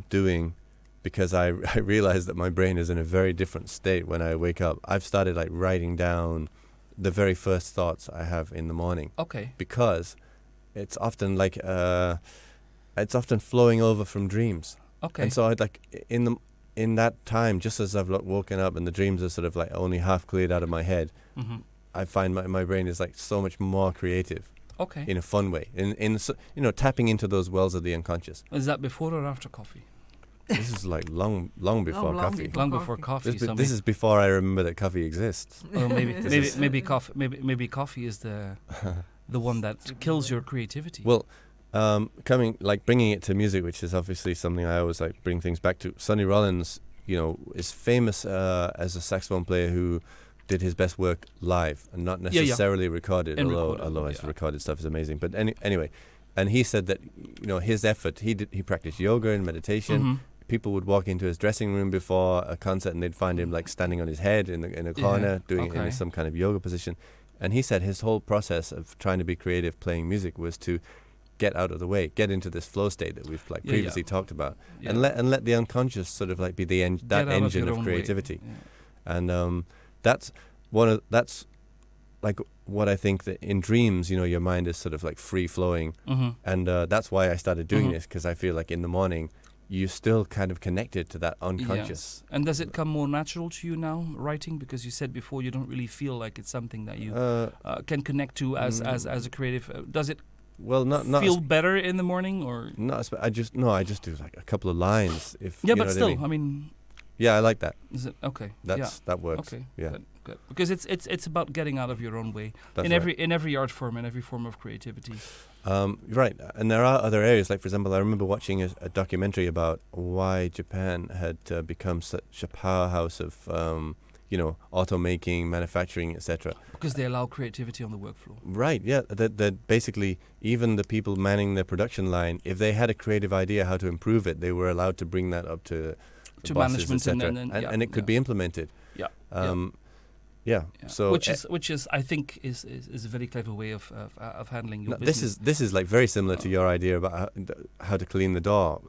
Speaker 2: doing, because I realized that my brain is in a very different state when I wake up, I've started like writing down the very first thoughts I have in the morning.
Speaker 4: Okay.
Speaker 2: Because it's often like it's often flowing over from dreams.
Speaker 4: Okay.
Speaker 2: And so I'd like in that time, just as I've woken up and the dreams are sort of like only half cleared out of my head, I find my brain is like so much more creative.
Speaker 4: Okay.
Speaker 2: In a fun way, tapping into those wells of the unconscious.
Speaker 4: Is that before or after coffee?
Speaker 2: This is like long before coffee.
Speaker 4: Long before coffee.
Speaker 2: This is before I remember that coffee exists.
Speaker 4: Well, maybe coffee is the one that kills your creativity.
Speaker 2: Well, bringing it to music, which is obviously something I always like bring things back to. Sonny Rollins, is famous as a saxophone player who did his best work live and not necessarily recorded, although his recorded stuff is amazing. But anyway, and he said that his effort, he practiced yoga and meditation. People would walk into his dressing room before a concert and they'd find him like standing on his head in a corner doing it in some kind of yoga position. And he said his whole process of trying to be creative playing music was to get out of the way, get into this flow state that we've like previously talked about, and let the unconscious sort of like be the engine of creativity. And that's like what I think that in dreams, your mind is sort of like free flowing, and that's why I started doing this, because I feel like in the morning you're still kind of connected to that unconscious.
Speaker 4: Yes. And does it come more natural to you now, writing? Because you said before you don't really feel like it's something that you can connect to as a creative. Does it feel better in the morning, or
Speaker 2: I just do like a couple of lines.
Speaker 4: But still, I mean.
Speaker 2: Yeah, I like that.
Speaker 4: Is it okay?
Speaker 2: That works.
Speaker 4: Okay,
Speaker 2: yeah,
Speaker 4: good. Because it's about getting out of your own way in every art form and every form of creativity.
Speaker 2: Right, and there are other areas. Like for example, I remember watching a documentary about why Japan had become such a powerhouse of automaking, manufacturing, etc.
Speaker 4: Because they allow creativity on the work floor.
Speaker 2: Right. Yeah. That basically even the people manning the production line, if they had a creative idea how to improve it, they were allowed to bring that up to
Speaker 4: management
Speaker 2: and it could be implemented. So
Speaker 4: which is I think is a very clever way of handling your business.
Speaker 2: This is like very similar to your idea about how to clean the door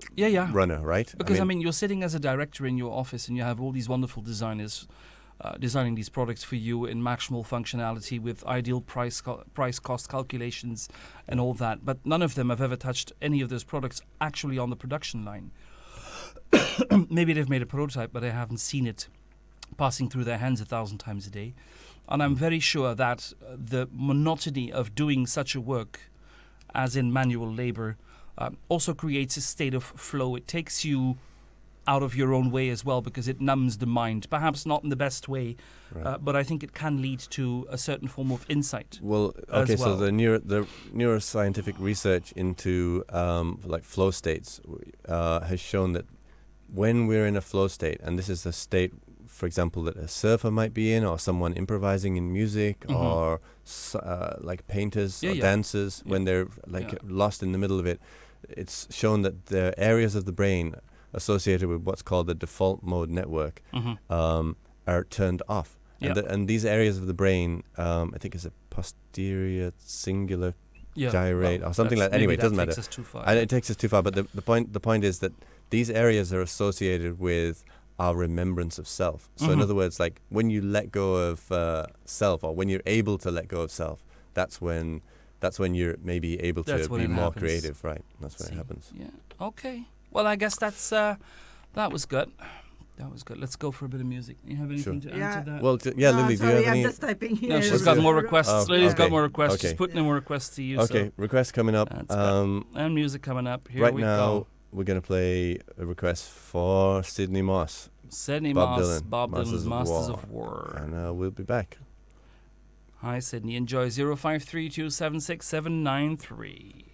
Speaker 2: runner, right?
Speaker 4: Because I mean you're sitting as a director in your office and you have all these wonderful designers designing these products for you in maximal functionality with ideal price cost calculations and all that, but none of them have ever touched any of those products actually on the production line. Maybe they've made a prototype, but I haven't seen it passing through their hands 1,000 times a day. And I'm very sure that the monotony of doing such a work, as in manual labor, also creates a state of flow. It takes you out of your own way as well, because it numbs the mind. Perhaps not in the best way, but I think it can lead to a certain form of insight.
Speaker 2: Well, okay, so the neuroscientific research into like flow states has shown that when we're in a flow state, and this is the state, for example, that a surfer might be in, or someone improvising in music, or like painters or dancers, when they're like lost in the middle of it, it's shown that the areas of the brain associated with what's called the default mode network are turned off. And these areas of the brain, I think is a posterior singular gyrate or something like that. Anyway, it doesn't matter. It takes us too far. But the point is that these areas are associated with our remembrance of self. So in other words, like when you let go of self, or when you're able to let go of self, that's when that's when you're maybe able
Speaker 4: That's
Speaker 2: to
Speaker 4: when
Speaker 2: be
Speaker 4: it
Speaker 2: more
Speaker 4: happens.
Speaker 2: creative, right? That's when it happens.
Speaker 4: Yeah. Okay. Well, I guess that's that was good. That was good. Let's go for a bit of music. You have anything to add to that?
Speaker 2: Well, LiLi, do you have
Speaker 3: sorry,
Speaker 2: any?
Speaker 3: I'm just typing here.
Speaker 4: No, she's got more requests.
Speaker 2: Oh,
Speaker 4: LiLi's got
Speaker 2: okay.
Speaker 4: more requests.
Speaker 2: Okay.
Speaker 4: She's putting in more requests to you.
Speaker 2: Okay,
Speaker 4: So
Speaker 2: requests coming up.
Speaker 4: that's good. And music coming up. Here
Speaker 2: right
Speaker 4: we
Speaker 2: now,
Speaker 4: go.
Speaker 2: we're going to play a request for Sydney Moss.
Speaker 4: Sydney
Speaker 2: Bob
Speaker 4: Moss,
Speaker 2: Dylan,
Speaker 4: Bob Dylan's Masters
Speaker 2: War.
Speaker 4: of War.
Speaker 2: And we'll be back.
Speaker 4: Hi, Sydney. Enjoy 0532767793.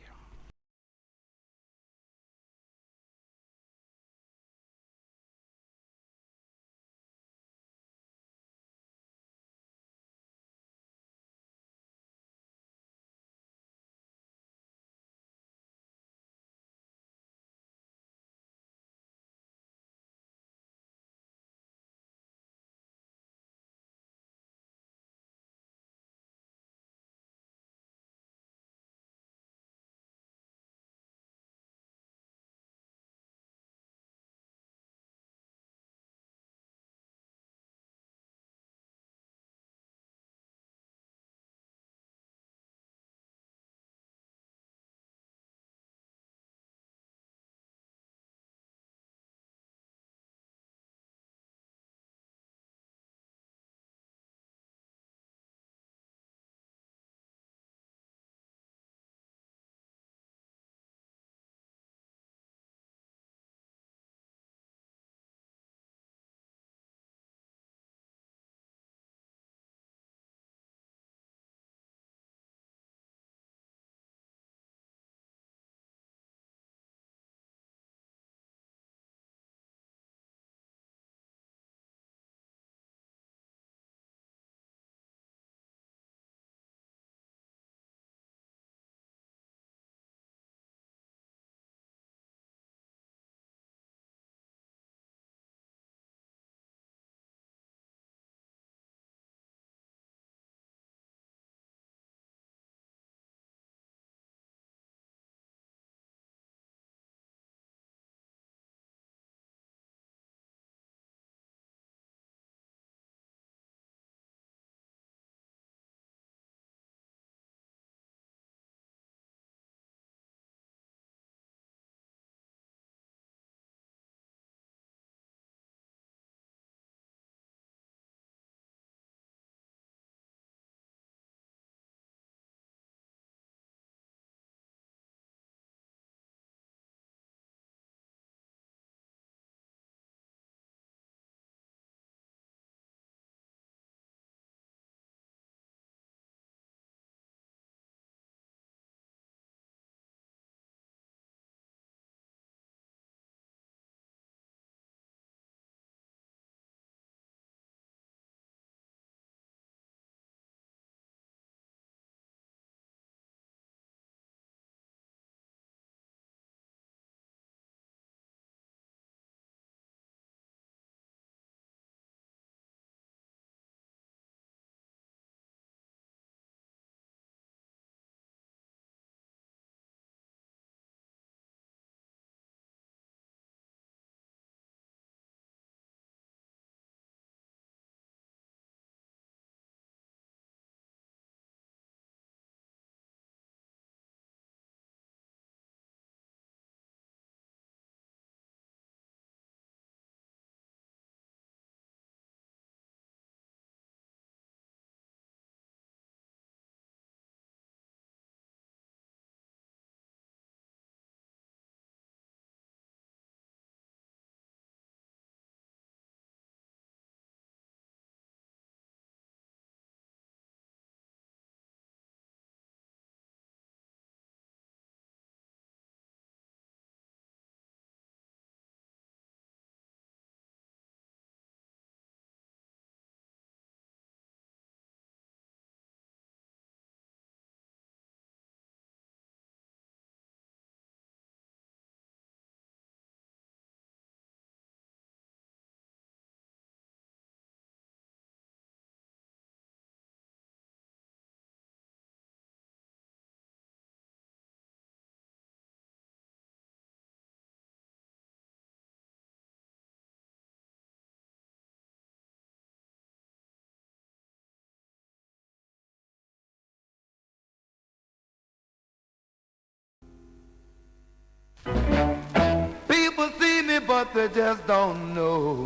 Speaker 5: they just don't know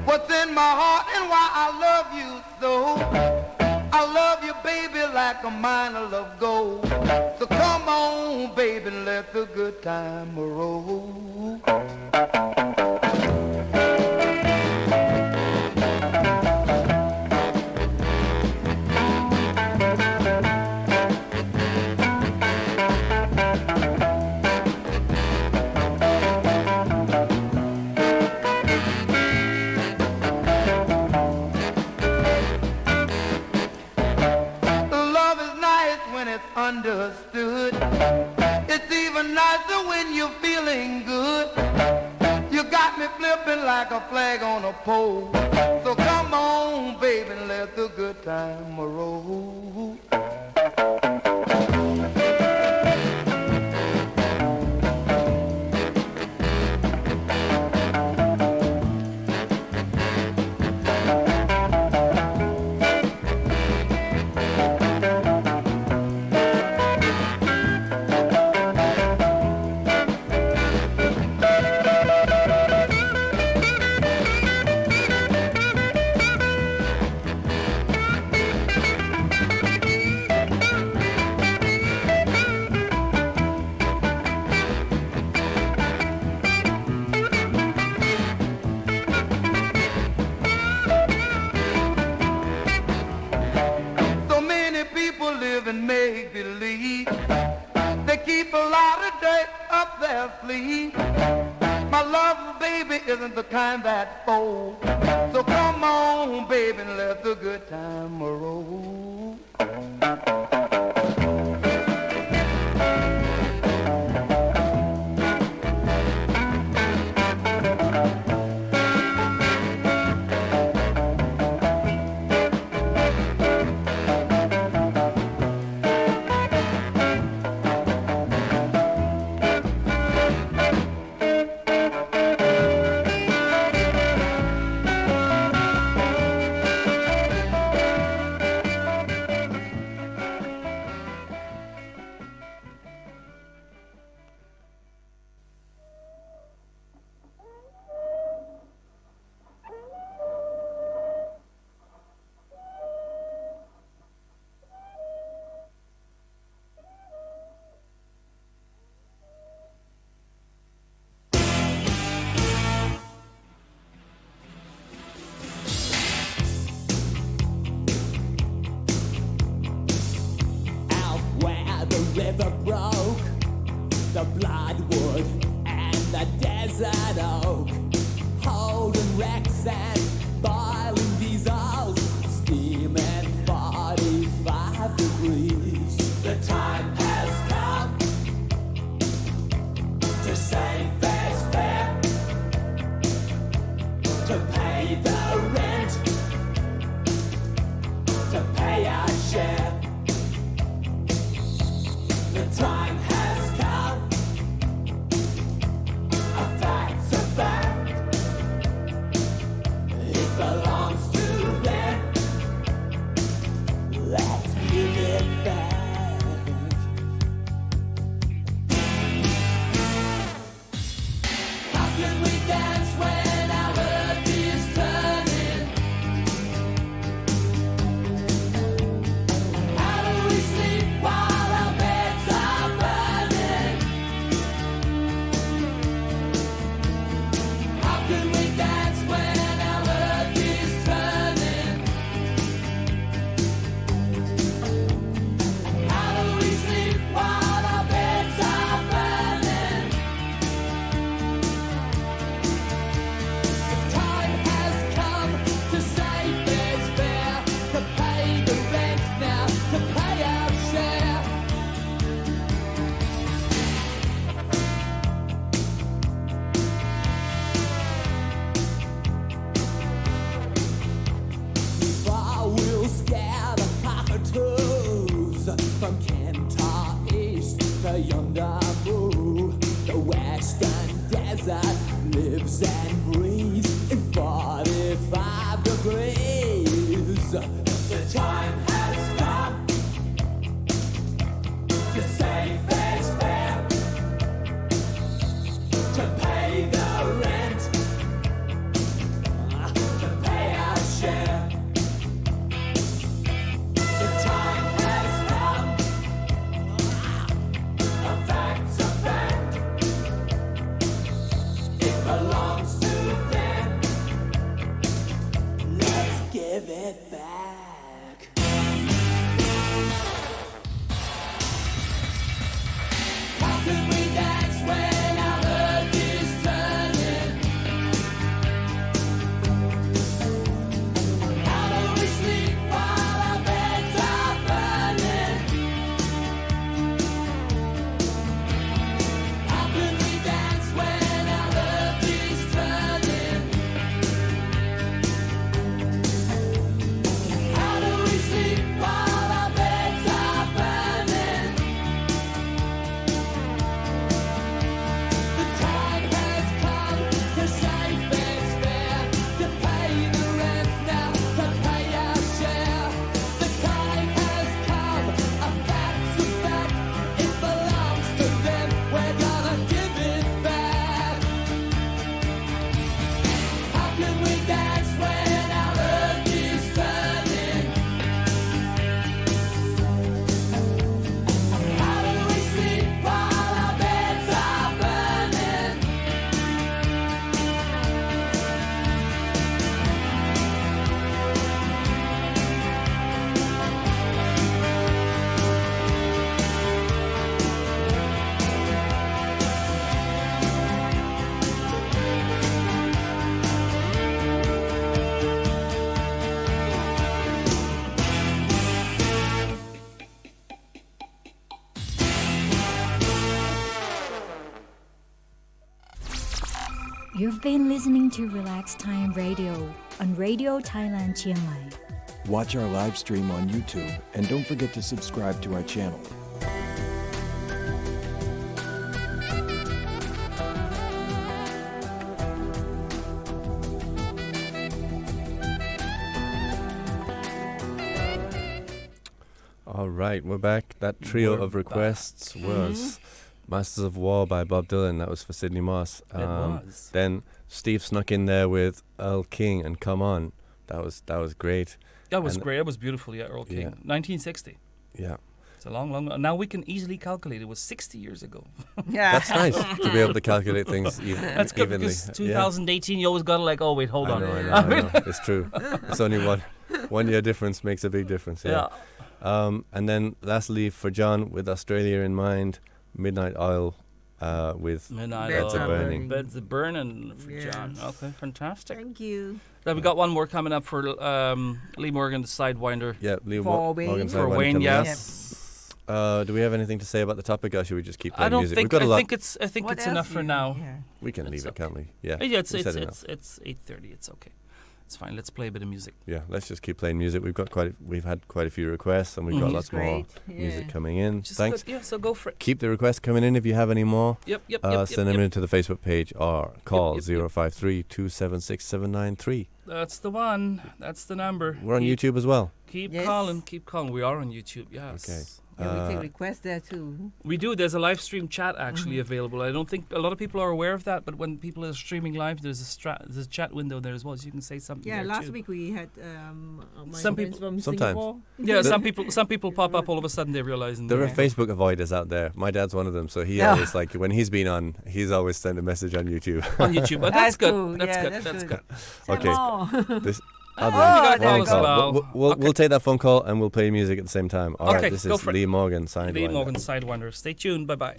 Speaker 5: what's in my heart and why I love you so. I love you, baby, like a mine of gold. So come on, baby, and let the good time roll. Understood. It's even nicer when you're feeling good. You got me flipping like a flag on a pole. So come on, baby, and let the good time roll. My love, baby, isn't the kind that folds. So come on, baby, and let the good time roll.
Speaker 10: river broke, the bloodwood and the desert oak, holding wrecks and boiling diesels, steaming 45 degrees. The time has come to save fair's fare, to pay the rent, to pay our share. The time has come, a fact's a fact, it belongs to them, let's give it back. How can we dance when our earth is turning? How do we sleep while our beds are burning? How can we dance when our earth is turning? How do we sleep while our beds are burning? The time has come to save fair's fair, to pay the rent now, to pay our share. Before we'll scare the cockatoos from Kentar East to yonder Moo, the western desert lives and breathes in 45 degrees. The time has come to save fair's fair, to pay the rent,
Speaker 7: You've been listening to Relax Time Radio on Radio Thailand Chiang Mai.
Speaker 8: Watch our live stream on YouTube and don't forget to subscribe to our channel.
Speaker 2: All right, we're back. That trio of requests was Masters of War by Bob Dylan. That was for Sydney Moss.
Speaker 4: It was.
Speaker 2: Then Steve snuck in there with Earl King and Come On. That was great.
Speaker 4: That was great. That was beautiful. Yeah, Earl King, 1960.
Speaker 2: Yeah.
Speaker 4: It's a long. Now we can easily calculate. It was 60 years ago.
Speaker 3: Yeah.
Speaker 2: That's nice to be able to calculate things
Speaker 4: That's good
Speaker 2: evenly.
Speaker 4: because 2018, you always gotta oh wait, hold on.
Speaker 2: I know. It's true. It's only 1 year difference makes a big difference. Yeah. And then lastly for John, with Australia in mind, Midnight Oil with Beds Are Burning.
Speaker 4: Beds Are Burning for John. Okay, fantastic.
Speaker 3: Thank you.
Speaker 4: Then we got one more coming up for Lee Morgan, the Sidewinder.
Speaker 2: Yeah, Lee
Speaker 3: For
Speaker 2: Morgan
Speaker 3: Wayne.
Speaker 4: For
Speaker 2: Sidewinder
Speaker 4: Wayne,
Speaker 2: coming up.
Speaker 4: yes.
Speaker 2: Do we have anything to say about the topic, or should we just keep playing
Speaker 4: I don't
Speaker 2: music?
Speaker 4: think.
Speaker 2: We've got a lot.
Speaker 4: I think
Speaker 3: What
Speaker 4: it's
Speaker 3: else
Speaker 4: enough for now.
Speaker 3: Yeah.
Speaker 2: We can leave it, can't we? Yeah.
Speaker 4: Yeah, it's
Speaker 2: we said enough.
Speaker 4: 8:30. It's okay. It's fine. Let's play a bit of music.
Speaker 2: Yeah, let's just keep playing music. We've had quite a few requests, and we've got lots more music coming in.
Speaker 4: Just
Speaker 2: Thanks.
Speaker 4: Good. Yeah, so go for it.
Speaker 2: Keep the requests coming in if you have any more.
Speaker 4: Yep.
Speaker 2: Send them in to the Facebook page or call 053 276 793.
Speaker 4: That's the one. That's the number.
Speaker 2: We're on YouTube as well.
Speaker 4: Keep calling. Keep calling. We are on YouTube. Yes.
Speaker 2: Okay.
Speaker 3: Yeah, we take requests there too.
Speaker 4: We do. There's a live stream chat actually available. I don't think a lot of people are aware of that, but when people are streaming live, there's a chat window there as well, so you can say something.
Speaker 3: Yeah,
Speaker 4: there
Speaker 3: last
Speaker 4: too.
Speaker 3: week we had
Speaker 4: Some
Speaker 3: friends
Speaker 4: people-
Speaker 3: from
Speaker 2: Sometimes.
Speaker 3: Singapore.
Speaker 4: Yeah, some people pop up all of a sudden. They realize. And
Speaker 2: There are Facebook avoiders out there. My dad's one of them, so he always when he's been on, he's always sent a message on YouTube.
Speaker 4: on YouTube. But that's good.
Speaker 3: cool.
Speaker 4: That's
Speaker 3: Yeah,
Speaker 4: good.
Speaker 3: that's
Speaker 4: That's
Speaker 3: good.
Speaker 4: good.
Speaker 2: Okay. This.
Speaker 4: we got
Speaker 3: there we
Speaker 4: calls
Speaker 3: go.
Speaker 4: now.
Speaker 2: We'll take that phone call and we'll play music at the same time. All right,
Speaker 4: Okay,
Speaker 2: this
Speaker 4: go
Speaker 2: is
Speaker 4: for it.
Speaker 2: Lee Morgan, Sidewinder.
Speaker 4: Lee Morgan, Sidewinder. Stay tuned. Bye bye.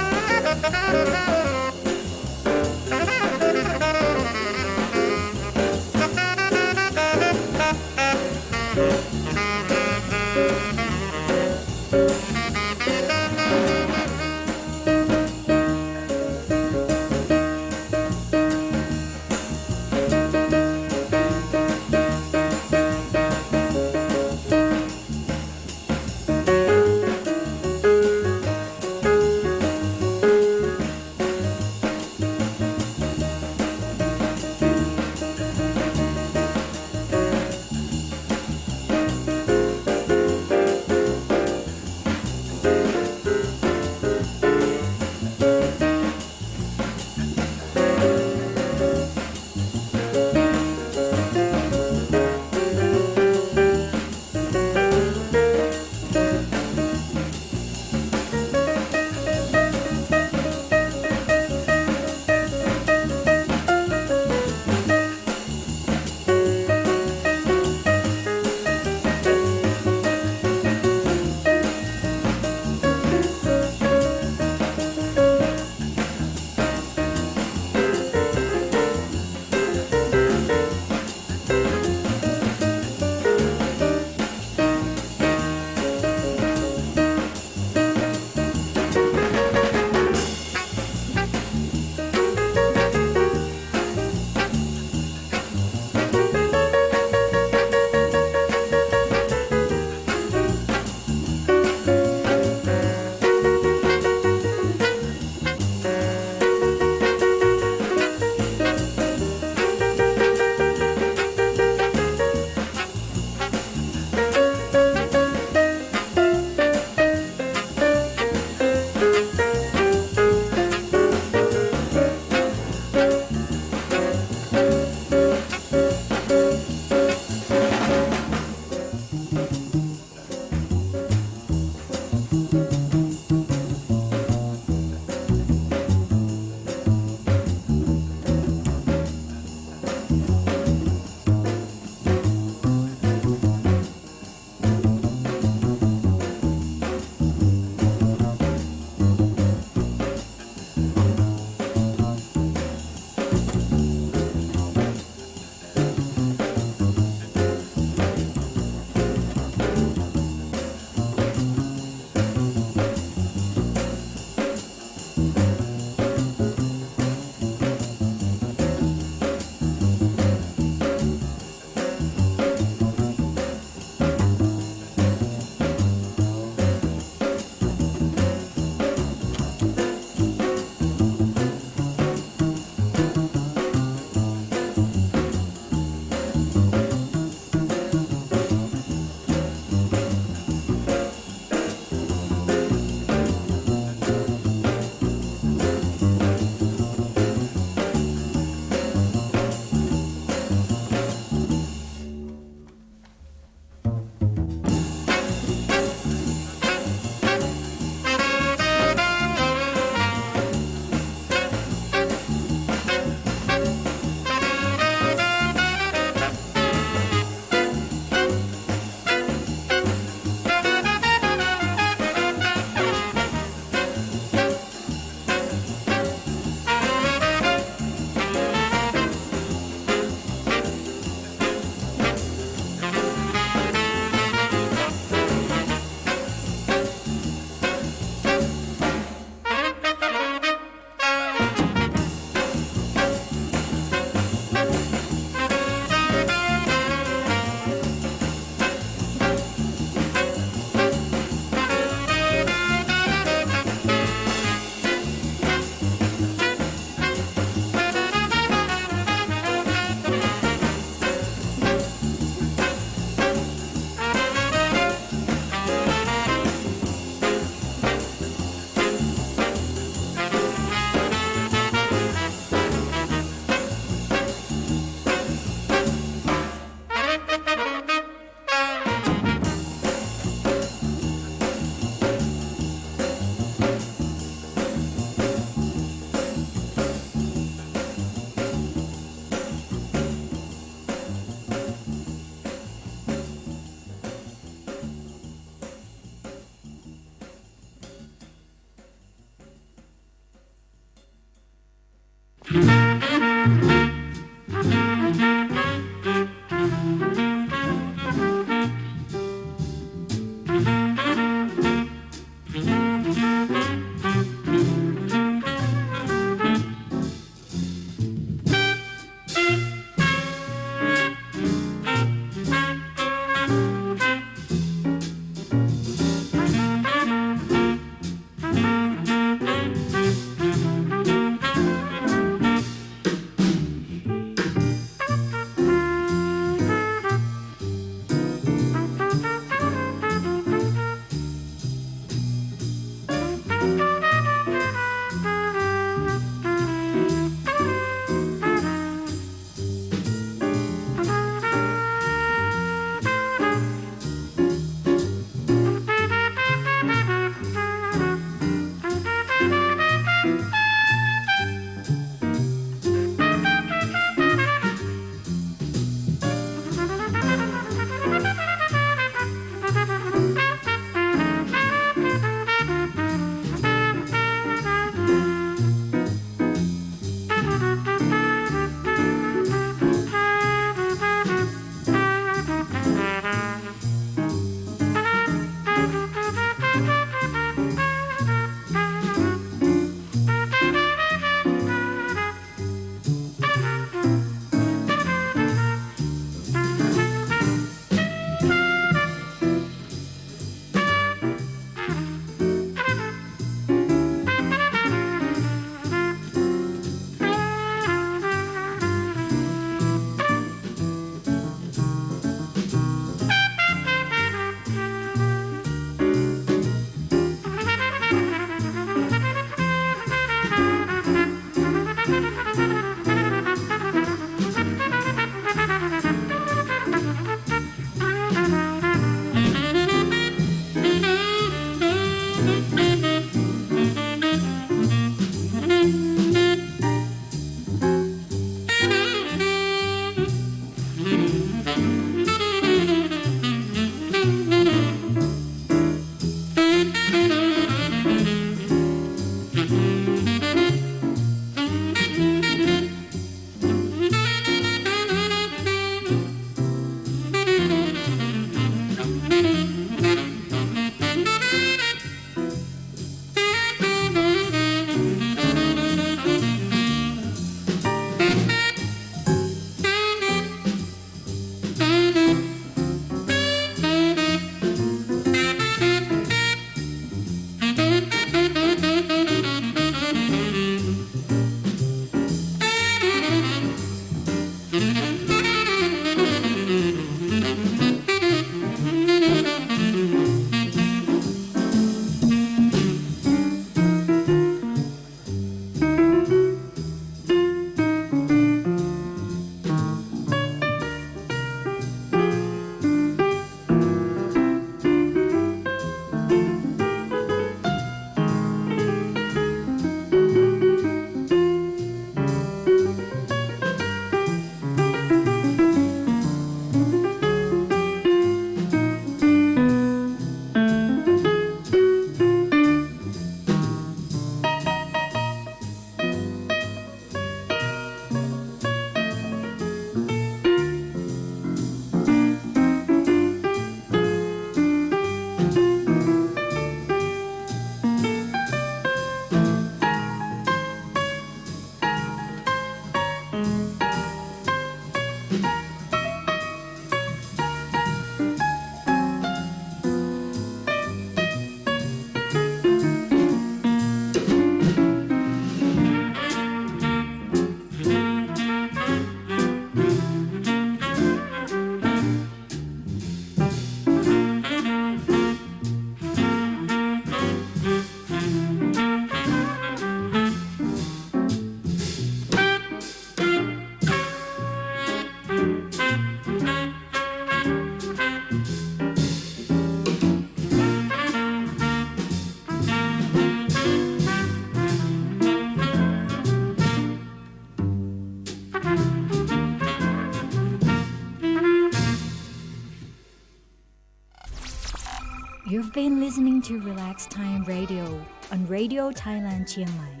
Speaker 7: You've been listening to Relax Time Radio on Radio Thailand Chiang Mai.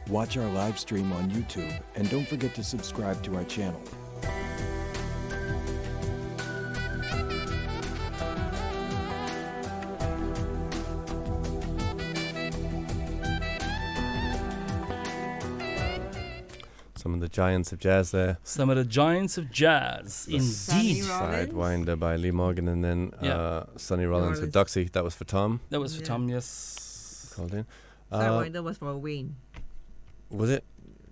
Speaker 8: Watch our live stream on YouTube and don't forget to subscribe to our channel.
Speaker 2: Some of the giants of jazz there.
Speaker 4: Some of the giants of jazz, indeed.
Speaker 2: Sidewinder by Lee Morgan, and then Sonny Rollins with Doxy. That was for Tom.
Speaker 4: That was for Tom, yes.
Speaker 2: Called in.
Speaker 3: Sidewinder was for Wayne.
Speaker 2: Was it?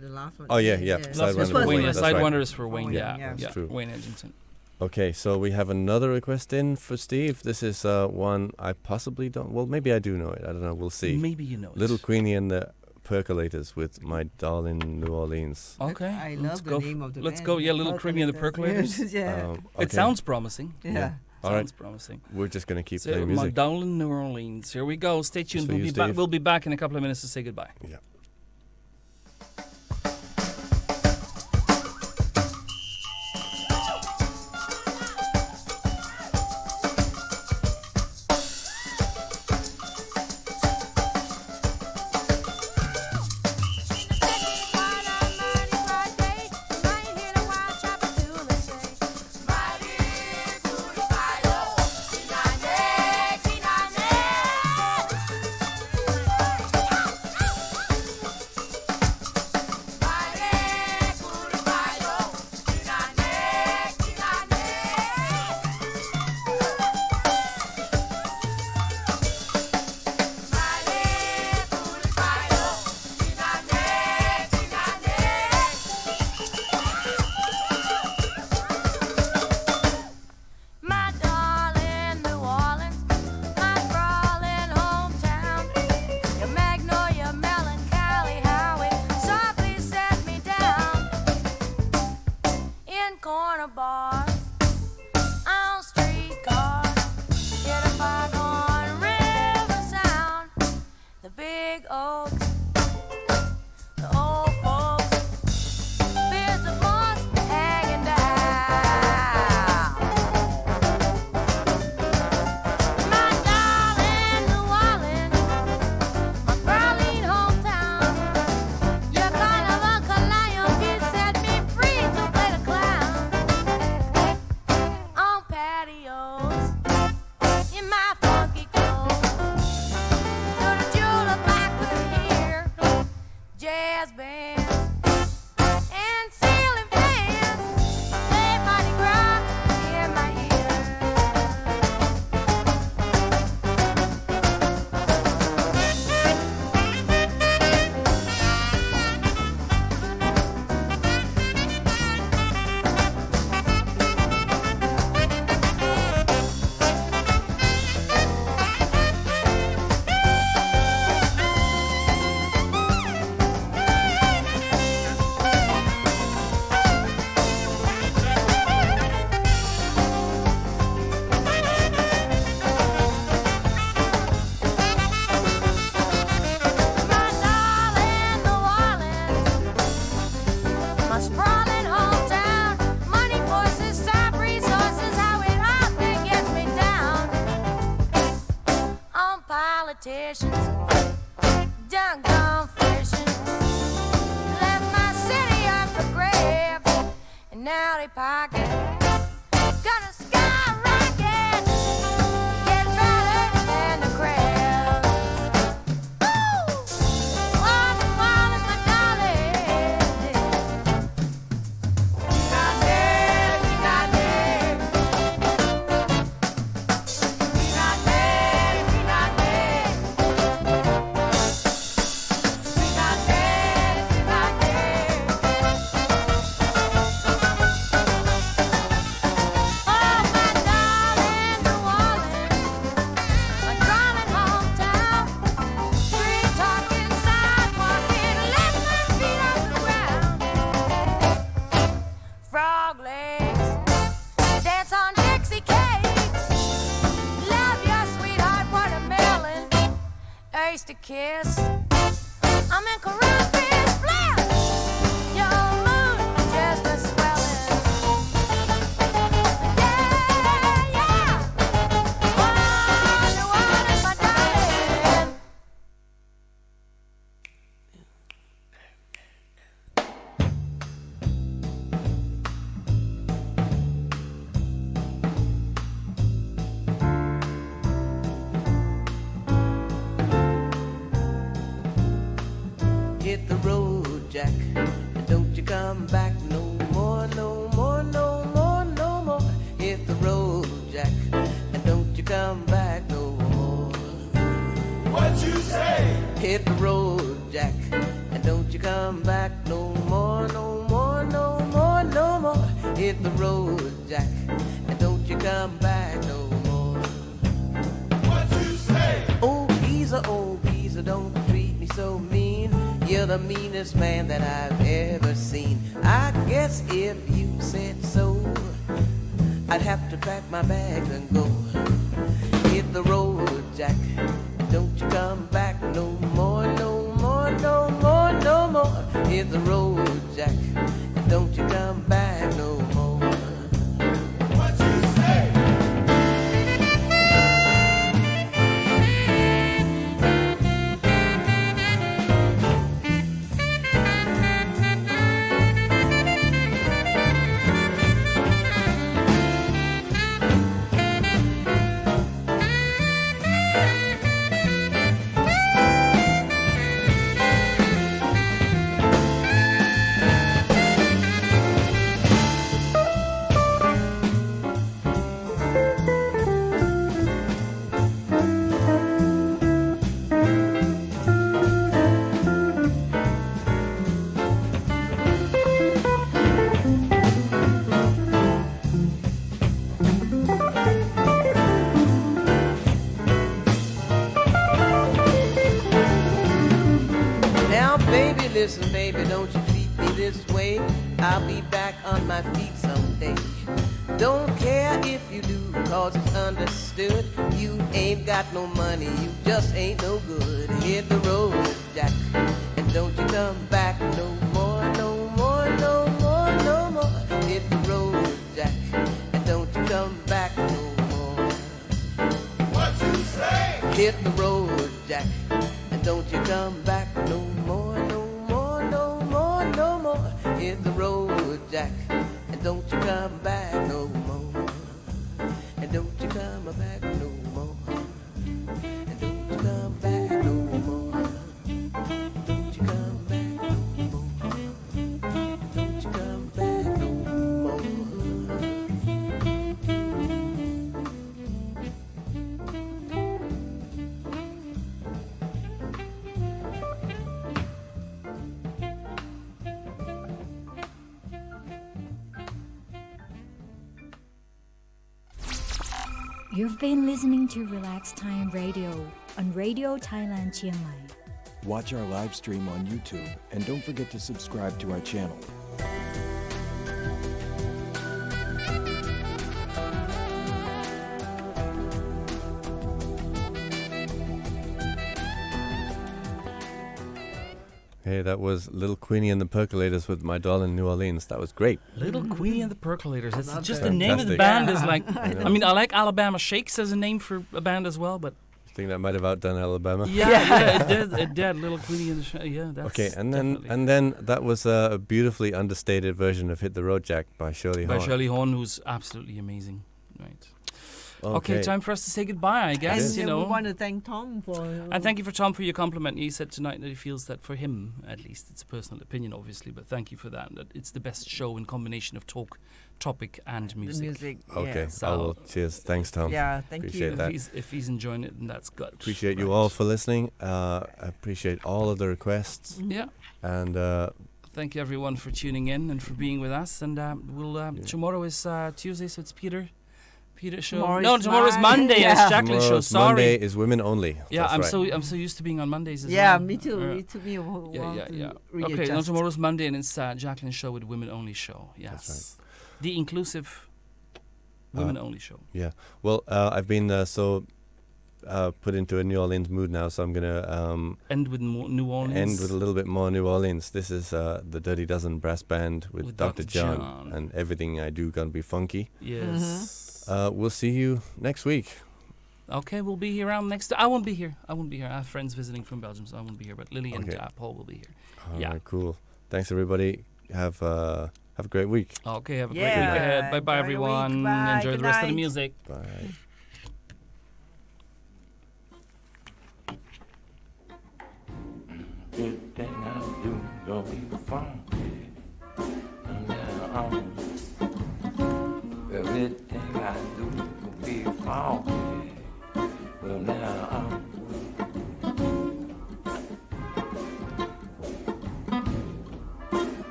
Speaker 3: The last one.
Speaker 2: Oh, yeah.
Speaker 4: Sidewinder is for Wayne,
Speaker 2: That's true.
Speaker 4: Wayne Edgington.
Speaker 2: Okay, so we have another request in for Steve. This is one I possibly don't... Well, maybe I do know it. I don't know. We'll see.
Speaker 4: Maybe you know it.
Speaker 2: Little Queenie and the Percolators with My Darling New Orleans.
Speaker 4: Okay.
Speaker 3: I love the name of the
Speaker 4: Let's
Speaker 3: band.
Speaker 4: go. Yeah, Little Queenie and the Percolators.
Speaker 3: Yeah.
Speaker 2: Okay.
Speaker 4: It sounds promising.
Speaker 3: Yeah.
Speaker 2: All right.
Speaker 4: Sounds promising.
Speaker 2: We're just going to keep
Speaker 4: So,
Speaker 2: playing
Speaker 4: My
Speaker 2: music.
Speaker 4: Darling New Orleans. Here we go. Stay tuned.
Speaker 2: for you, Steve.
Speaker 4: We'll be back in a couple of minutes to say goodbye.
Speaker 2: Yeah.
Speaker 11: Jack. And don't you come back no more, no more, no more, no more. Hit the road, Jack. And don't you come back no more.
Speaker 10: What you say?
Speaker 11: Hit the road, Jack. And don't you come back no more, no more, no more, no more. Hit the road, Jack. And don't you come back no more.
Speaker 10: What you say?
Speaker 11: Oh, geezer, don't treat me so mean. You're the meanest man that I've ever seen. I guess if you said so, I'd have to pack my bags and go. Hit the road, Jack. Don't you come back no more, no more, no more, no more. Hit the road, Jack. Don't you come back no more.
Speaker 10: What you say?
Speaker 11: Listen, baby, don't you treat me this way. I'll be back on my feet someday. Don't care if you do, cause it's understood. You ain't got no money, you just ain't no good. Hit the road, Jack, and don't you come back no more, no more, no more, no more. Hit the road, Jack, and don't you come back no more.
Speaker 10: What you say?
Speaker 11: Hit the road, Jack, and don't you come back no more, no more, no more, no more. Hit the road, Jack, and don't you come back no more. And don't you come back no more. And don't you come back no more. Don't you come back no more. Don't you come back no more.
Speaker 7: You've been listening to Relax Time Radio on Radio Thailand Chiang Mai.
Speaker 8: Watch our live stream on YouTube and don't forget to subscribe to our channel.
Speaker 2: Hey, that was Little Queenie and the Percolators with My Doll in New Orleans. That was great.
Speaker 4: Little Queenie and the Percolators. It's just the
Speaker 2: Fantastic.
Speaker 4: name of the band is like.
Speaker 2: Yeah.
Speaker 4: I mean, I like Alabama Shakes as a name for a band as well, but
Speaker 2: I think that might have outdone Alabama.
Speaker 4: yeah, it did. It did. Little Queenie and the yeah. That's
Speaker 2: Okay, and
Speaker 4: definitely-
Speaker 2: then that was a beautifully understated version of "Hit the Road Jack" by Shirley
Speaker 4: by
Speaker 2: Horn.
Speaker 4: Shirley Horn, who's absolutely amazing. Right. Okay, time for us to say goodbye, I guess.
Speaker 3: And
Speaker 4: You know.
Speaker 3: we want to thank Tom for.
Speaker 4: And thank you for Tom for your compliment. He said tonight that he feels that for him, at least, it's a personal opinion, obviously, but thank you for that. That it's the best show in combination of talk, topic, and
Speaker 3: the
Speaker 4: music.
Speaker 3: music.
Speaker 2: Okay,
Speaker 3: Yeah.
Speaker 4: So-
Speaker 2: cheers. Thanks, Tom.
Speaker 3: Yeah, thank
Speaker 2: Appreciate
Speaker 3: you.
Speaker 2: that.
Speaker 4: If he's enjoying it, then that's good.
Speaker 2: Appreciate you
Speaker 4: Right.
Speaker 2: all for listening. I appreciate all of the requests.
Speaker 4: Yeah.
Speaker 2: And
Speaker 4: Thank you, everyone, for tuning in and for being with us. And tomorrow is Tuesday, so it's Peter's show. Tomorrow's Monday, and it's Jacqueline's show.
Speaker 2: tomorrow's
Speaker 4: Sorry.
Speaker 2: Monday is Women Only.
Speaker 4: Yeah,
Speaker 2: That's right.
Speaker 4: I'm so used to being on Mondays as
Speaker 3: Yeah,
Speaker 4: well.
Speaker 3: me too. It took me a while
Speaker 4: Yeah.
Speaker 3: to
Speaker 4: Okay,
Speaker 3: readjust.
Speaker 4: tomorrow's Monday, and it's Jacqueline's show with Women Only show. Yes,
Speaker 2: That's
Speaker 4: the inclusive Women Only show.
Speaker 2: Yeah. Well, I've been put into a New Orleans mood now, so I'm gonna
Speaker 4: End with New Orleans.
Speaker 2: end with a little bit more New Orleans. This is the Dirty Dozen Brass Band with Dr. John, and Everything I Do Gonna Be Funky.
Speaker 4: Yes.
Speaker 2: We'll see you next week.
Speaker 4: Okay, we'll be here around next. I won't be here. I have friends visiting from Belgium, so I won't be here. But Lily and
Speaker 2: Okay.
Speaker 4: Paul will be here.
Speaker 2: All
Speaker 4: Yeah.
Speaker 2: right, cool. Thanks, everybody. Have a great week.
Speaker 4: Okay, have a great
Speaker 3: Yeah.
Speaker 4: week ahead. Bye bye,
Speaker 3: Enjoy your week.
Speaker 4: everyone.
Speaker 3: Bye.
Speaker 4: Enjoy
Speaker 3: Good
Speaker 4: the rest of the
Speaker 3: night.
Speaker 4: music.
Speaker 2: Bye.
Speaker 12: Good thing I do. gonna be funky. From now on, everything I do will be funky. From now on.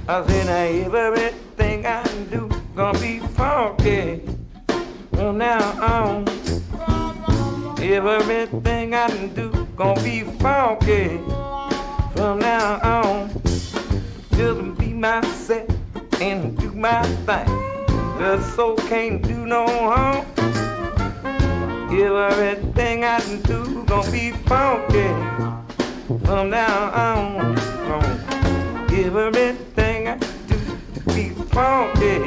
Speaker 12: I said now everything I do gonna be funky from now on. Everything I do gonna be funky from now on. Just be myself and do my thing. The soul can't do no harm. Everything I do gonna be funky from now on. Everything I do be funky.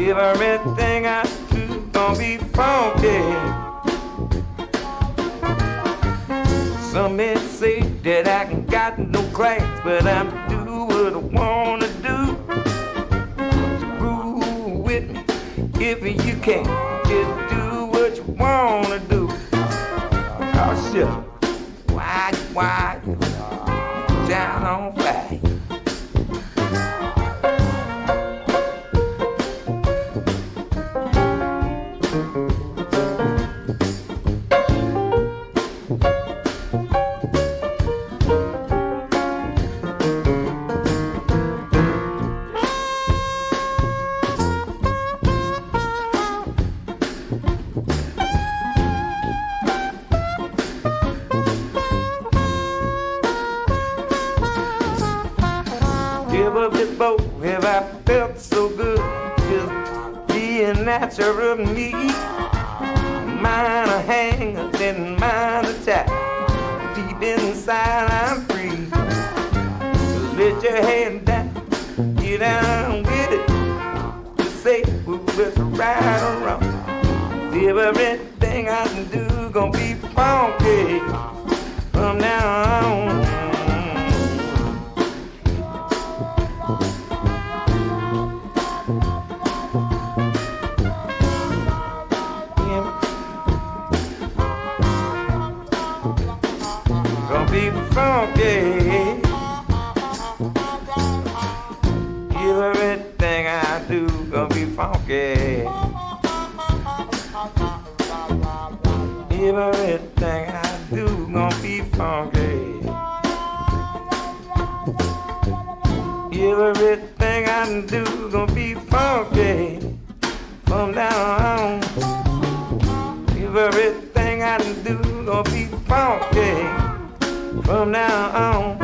Speaker 12: Everything I do gonna be funky. Some may say that I ain't got no class, but I'm do what I wanna do. So groove with me if you can. Just do what you wanna do. Oh shit. Why, down on fly. Never before have I felt so good, just being natural me. Mine are hangers and mine are tight. Deep inside I'm free. So let your head down, get down with it. Just say what's right or wrong. Everything I do gonna be funky from now on. Be funky. Everything I do gonna be funky. Everything I do gonna be funky. Everything I do gonna be funky from now on. Everything I do gonna be funky from now on.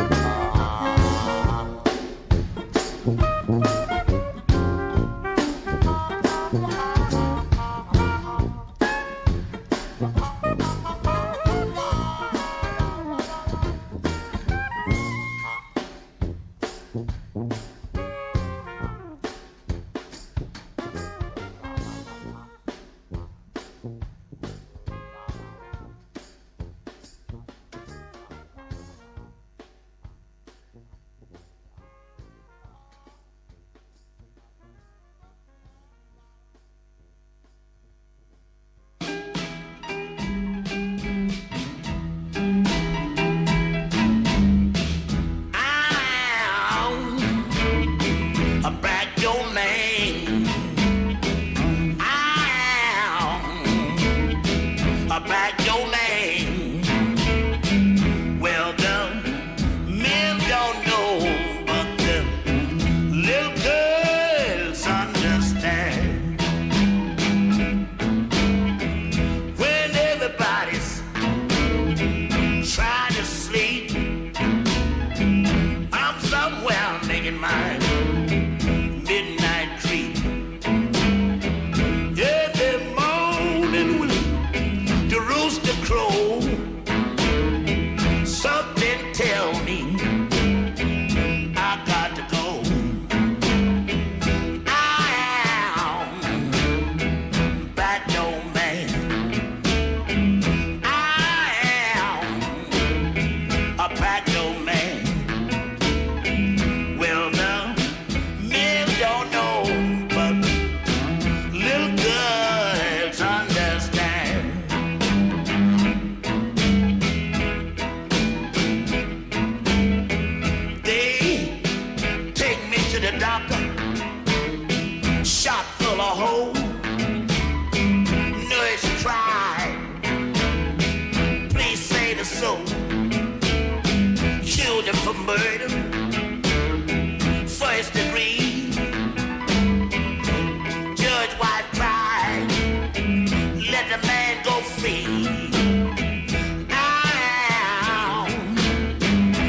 Speaker 13: free.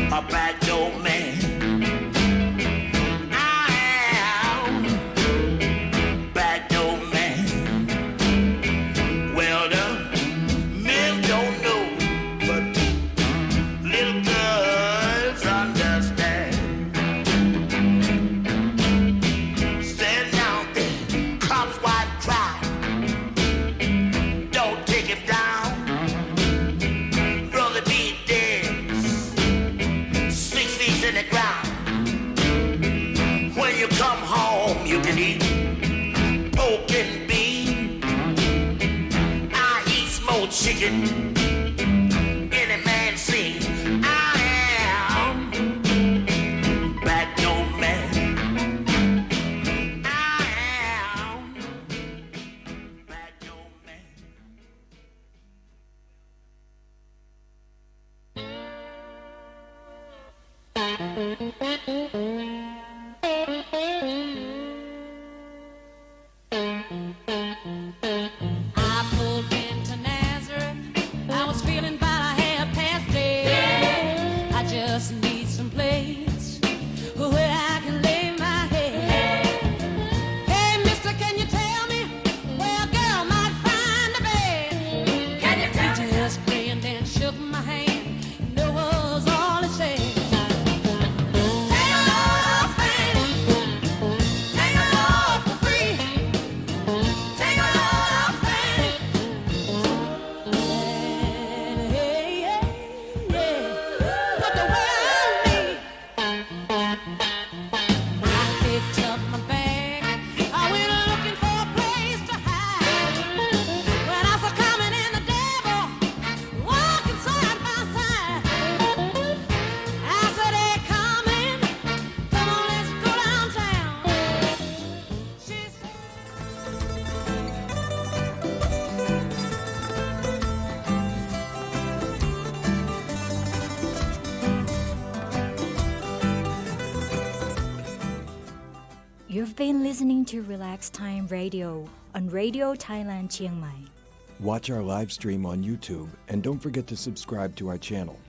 Speaker 13: I'm a bad old man. I'm bad old man. Well, the men don't know, but little girls understand. Stand down there, cop's wife cry. Don't take him down. Brother be dead, 6 feet in the ground. When you come home, you can eat pork and beef. I eat smoked chicken. Any man sing, I am bad old man. I am bad old man.
Speaker 6: I pulled into Nazareth. I was feeling about a half past dead. I just need some place where I can lay my head. Hey, mister, can you tell me where a girl might find a bed? Can you tell me? He just grinned and shook my hand. And that was all he said. Take a load off, Fanny. Take a load for free. Take a load off, Fanny. Hey, yeah, yeah. Put the weight on me. I picked up my bag. I went looking for a place to hide. When I saw coming in the devil, walking side by side. I said, hey, coming. Come on, let's go downtown. She said,
Speaker 7: You've been listening to Relax Time Radio on Radio Thailand Chiang Mai.
Speaker 8: Watch our live stream on YouTube and don't forget to subscribe to our channel.